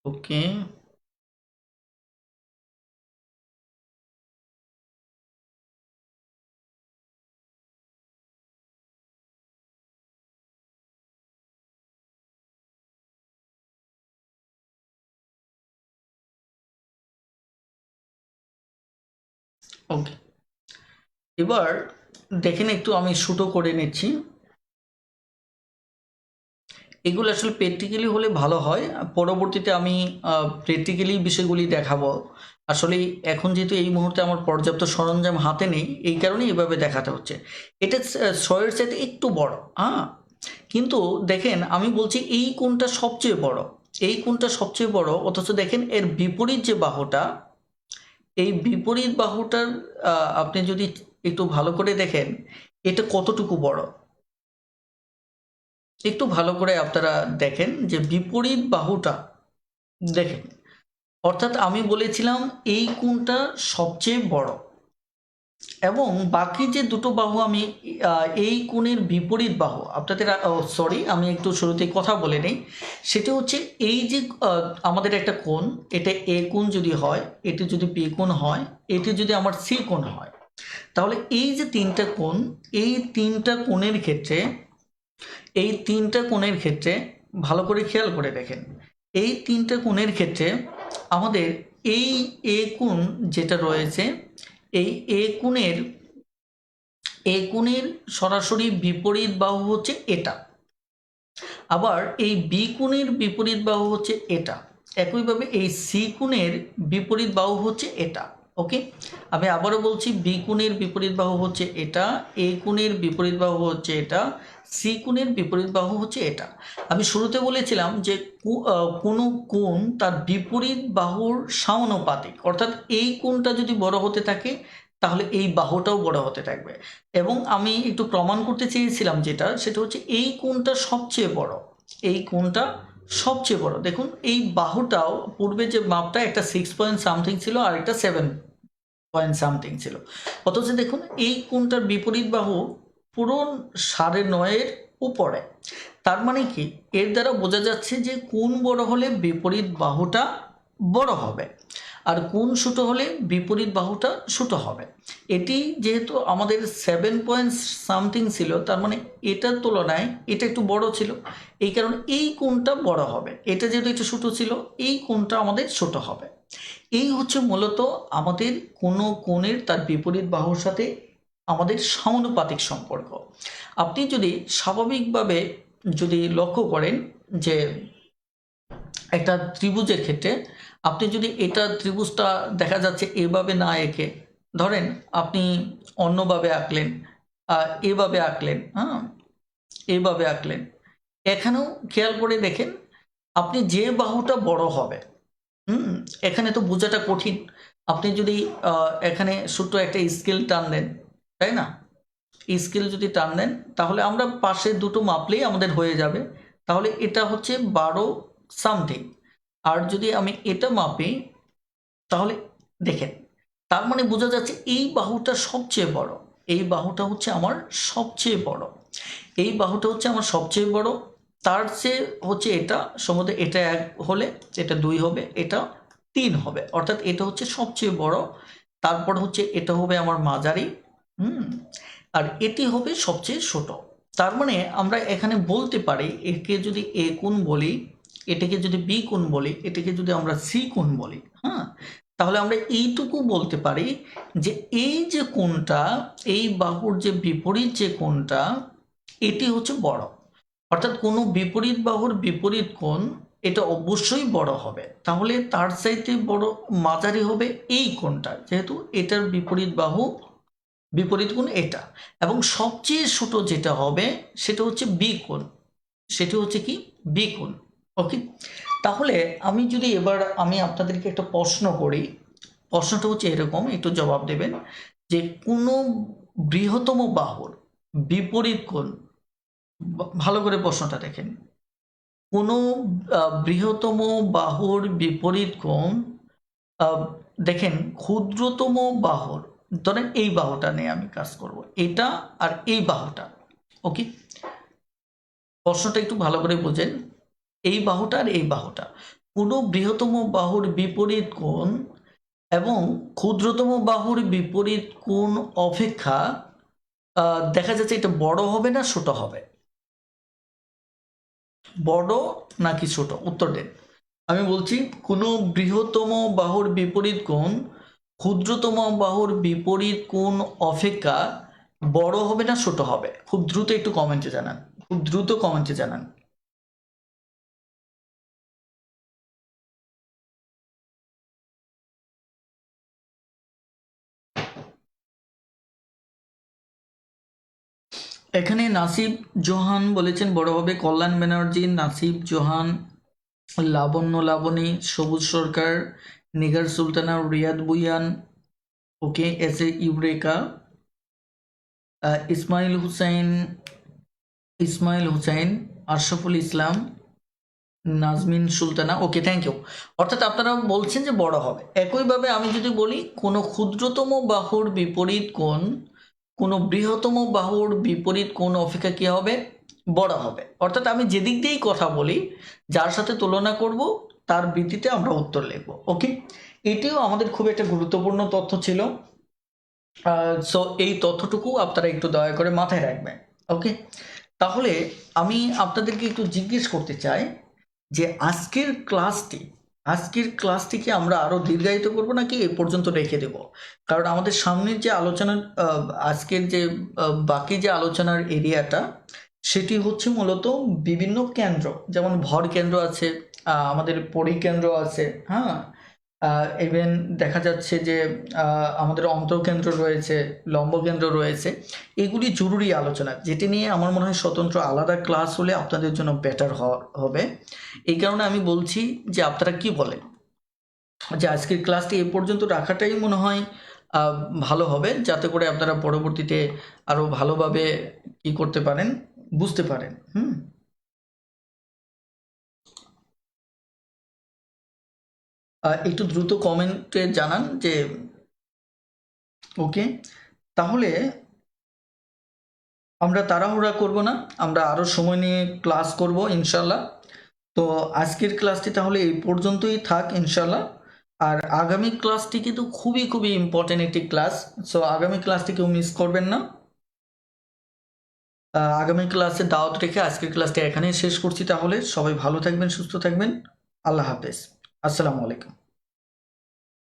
ওকে, ওকে, এবার দেখেন একটু আমি ছোটো করে নিচ্ছি, এগুলো আসলে প্র্যাকটিক্যালি হলে ভালো হয়, পরবর্তীতে আমি প্র্যাকটিক্যালি বিষয়গুলি দেখাবো। আসলে এখন যেহেতু এই মুহূর্তে আমার পর্যাপ্ত সরঞ্জাম হাতে নেই, এই কারণেই এভাবে দেখাতে হচ্ছে। এটা 6-এর চাইতে একটু বড়, হ্যাঁ, কিন্তু দেখেন আমি বলছি এই কোণটা সবচেয়ে বড়, এই কোণটা সবচেয়ে বড়, অথচ দেখেন এর বিপরীত যে বাহুটা, এই বিপরীত বাহুটার আপনি যদি একটু ভালো করে দেখেন এটা কতটুকু বড়, একটু ভালো করে আপনারা দেখেন যে বিপরীত বাহুটা দেখেন, অর্থাৎ আমি বলেছিলাম এই কোণটা সবচেয়ে বড়, এবং বাকি যে দুটো বাহু আমি এই কোণের বিপরীত বাহু আপনাদের, সরি আমি একটু শুরুতেই কথা বলে নেই, সেটা হচ্ছে এই যে আমাদের একটা কোণ, এটা এ কোণ যদি হয়, এটি যদি বি কোণ হয়, এটি যদি আমার সি কোণ হয়, তাহলে এই যে তিনটা কোণ, এই তিনটা কোণের ক্ষেত্রে, এই তিনটা কোণের ক্ষেত্রে ভালো করে খেয়াল করে দেখেন, এই তিনটা কোণের ক্ষেত্রে আমাদের এই এ কোণ যেটা রয়েছে, এই এ কোণের সরাসরি বিপরীত বাহু হচ্ছে এটা, আবার এই বি কোণের বিপরীত বাহু হচ্ছে এটা, একইভাবে এই সি কোণের বিপরীত বাহু হচ্ছে এটা। ওকে, আমি আবারও বলছি, বি কোণের বিপরীত বাহু হচ্ছে এটা, এ কোণের বিপরীত বাহু হচ্ছে এটা, সি কোণের বিপরীত বাহু হচ্ছে এটা। আমি শুরুতে বলেছিলাম যে কোনো কোণ তার বিপরীত বাহুর সমানুপাতিক, অর্থাৎ এই কোণটা যদি বড় হতে থাকে তাহলে এই বাহুটাও বড় হতে থাকবে, এবং আমি একটু প্রমাণ করতে চেয়েছিলাম যেটা, সেটা হচ্ছে এই কোণটা সবচেয়ে বড়, এই কোণটা সবচেয়ে বড়। দেখুন এই বাহুটাও পূর্বে যে মাপটা একটা 6 পয়েন্ট সামথিং ছিল আর একটা 7 পয়েন্ট সামথিং ছিল, অথচ দেখুন এই কোণটার বিপরীত বাহু পুরো 9.5-এর উপরে। তার মানে কি, এর দ্বারা বোঝা যাচ্ছে যে কোণ বড় হলে বিপরীত বাহুটা বড় হবে, আর কোণ ছোট হলে বিপরীত বাহুটা ছোট হবে। এটি যেহেতু আমাদের 7 পয়েন্ট সামথিং ছিল, তার মানে এটার তুলনায় এটা একটু বড় ছিল, এই কারণে এই কোণটা বড় হবে। এটা যেহেতু একটু ছোট ছিল, এই কোণটা আমাদের ছোট হবে। এই হচ্ছে মূলত আমাদের কোনো কোণের তার বিপরীত বাহুর সাথে আমাদের সমানুপাতিক সম্পর্ক। আপনি যদি স্বাভাবিকভাবে যদি লক্ষ্য করেন যে একটা ত্রিভুজের ক্ষেত্রে আপনি যদি এটা ত্রিভুজটা দেখা যাচ্ছে এভাবে না এঁকে, ধরেন আপনি অন্যভাবে আঁকলেন, এভাবে আঁকলেন, হ্যাঁ, এইভাবে আঁকলেন, এখানেও খেয়াল করে দেখেন আপনি যে বাহুটা বড় হবে, এখানে তো বোঝাটা কঠিন। আপনি যদি এখানে ছোট্ট একটা স্কেল টান দেন, তাই না, স্কেল যদি টান দেন তাহলে আমরা পাশে দুটো মাপলেই আমাদের হয়ে যাবে। তাহলে এটা হচ্ছে 12 সামথিং, আর যদি আমি এটা মাপি তাহলে দেখেন, তার মানে বোঝা যাচ্ছে এই বাহুটা সবচেয়ে বড়, এই বাহুটা হচ্ছে আমার সবচেয়ে বড়, এই বাহুটা হচ্ছে আমার সবচেয়ে বড়। তার চেয়ে হচ্ছে এটা সম্ভবত এটা 1 হলে এটা 2 হবে, এটা 3 হবে, অর্থাৎ এটা হচ্ছে সবচেয়ে বড়। তারপর হচ্ছে এটা হবে আমার মাঝারি, হুম, আর এটি হবে সবচেয়ে ছোট। তার মানে আমরা এখানে বলতে পারি একে যদি এ কোণ বলি, এটাকে যদি বি কোণ বলি, এটাকে যদি আমরা সি কোণ বলি, হ্যাঁ, তাহলে আমরা এইটুকু বলতে পারি যে এই যে কোণটা, এই বাহুর যে বিপরীত যে কোণটা, এটি হচ্ছে বড়। অর্থাৎ কোনো বিপরীত বাহুর বিপরীত কোণ এটা অবশ্যই বড় হবে। তাহলে তার চাইতে বড় মাঝারি হবে এই কোণটা, যেহেতু এটার বিপরীত বাহু বিপরীত কোণ এটা, এবং সবচেয়ে ছোট যেটা হবে সেটা হচ্ছে বি কোণ, সেটি হচ্ছে কি বি কোণ। ওকে, তাহলে আমি যদি এবার আমি আপনাদেরকে একটা প্রশ্ন করি, প্রশ্নটা হচ্ছে এরকম, একটু জবাব দেবেন যে কোনো বৃহত্তম বাহুর বিপরীত কোণ, ভালো করে প্রশ্নটা দেখেন, কোনো বৃহত্তম বাহুর বিপরীত কোণ, আহ, দেখেন ক্ষুদ্রতম বাহুর, ধরেন এই বাহুটা নিয়ে আমি কাজ করব, এটা আর এই বাহুটা। ওকে, প্রশ্নটা একটু ভালো করে বোঝেন, এই বাহুটা আর এই বাহুটা, কোনো বৃহত্তম বাহুর বিপরীত কোণ এবং ক্ষুদ্রতম বাহুর বিপরীত কোণ অপেক্ষা দেখা যাচ্ছে এটা বড় হবে না ছোট হবে, বড় নাকি ছোট, উত্তর দেন। আমি বলছি কোনো বৃহত্তম বাহুর বিপরীত কোণ ক্ষুদ্রতম বাহুর বিপরীত কোণ অপেক্ষা বড় হবে না ছোট হবে, খুব দ্রুত একটু কমেন্টে জানান, খুব দ্রুত কমেন্টে জানান। এখানে নাসিব জোহান বলেছেন বড় হবে, Kalyan Banerjee, Nasib Johan, Labanya Labani, Sabuj Sarkar, Nigar Sultana, Riyad Bhuiyan, okay, S A Eureka, Ismail Hussain, Ismail Hussain, Ashraful Islam, Nazmin Sultana, okay, thank you. অর্থাৎ আপনারা বলছেন যে বড় হবে। একইভাবে আমি যদি বলি কোনো ক্ষুদ্রতম বাহুর বিপরীত কোণ কোনো বৃহত্তম বাহুর বিপরীত কোণ অপেক্ষা কী হবে, বড় হবে। অর্থাৎ আমি যেদিক দিয়েই কথা বলি, যার সাথে তুলনা করব তার ভিত্তিতে আমরা উত্তর লিখব। ওকে, এটিও আমাদের খুব একটা গুরুত্বপূর্ণ তথ্য ছিল। সো এই তথ্যটুকু আপনারা একটু দয়া করে মাথায় রাখবেন। ওকে, তাহলে আমি আপনাদেরকে একটু জিজ্ঞেস করতে চাই যে আজকের ক্লাসটিকে আমরা আরো দীর্ঘায়িত করব নাকি এ পর্যন্ত রেখে দেব? কারণ আমাদের সামনের যে আলোচনার আজকের যে বাকি যে আলোচনার এরিয়াটা, সেটি হচ্ছে মূলত বিভিন্ন কেন্দ্র, যেমন ভর কেন্দ্র আছে, আমাদের পরিকেন্দ্র আছে, হ্যাঁ, ইভেন দেখা যাচ্ছে যে আমাদের অন্তঃকেন্দ্র রয়েছে, লম্ব কেন্দ্র রয়েছে। এগুলি জরুরি আলোচনা, যেটি নিয়ে আমার মনে হয় স্বতন্ত্র আলাদা ক্লাস হলে আপনাদের জন্য বেটার হবে। এই কারণে আমি বলছি যে আপনারা কি বলেন যে আজকের ক্লাসটি এ পর্যন্ত রাখাটাই মনে হয় ভালো হবে, যাতে করে আপনারা পরবর্তীতে আরও ভালোভাবে কি করতে পারেন, বুঝতে পারেন। একটু দ্রুত কমেন্টে জানান যে ওকে, তাহলে আমরা তাড়াহুড়া করব না, আমরা আরও সময় নিয়ে ক্লাস করব ইনশাল্লাহ। তো আজকের ক্লাসটি তাহলে এই পর্যন্তই থাক ইনশাল্লাহ। আর আগামী ক্লাসটি কিন্তু খুবই খুবই ইম্পর্টেন্ট একটি ক্লাস, সো আগামী ক্লাসটি কেউ মিস করবেন না। আগামী ক্লাসে দাওয়াত রেখে আজকের ক্লাসটি এখানেই শেষ করছি। তাহলে সবাই ভালো থাকবেন, সুস্থ থাকবেন। আল্লাহ হাফেজ। আসসালামু আলাইকুম।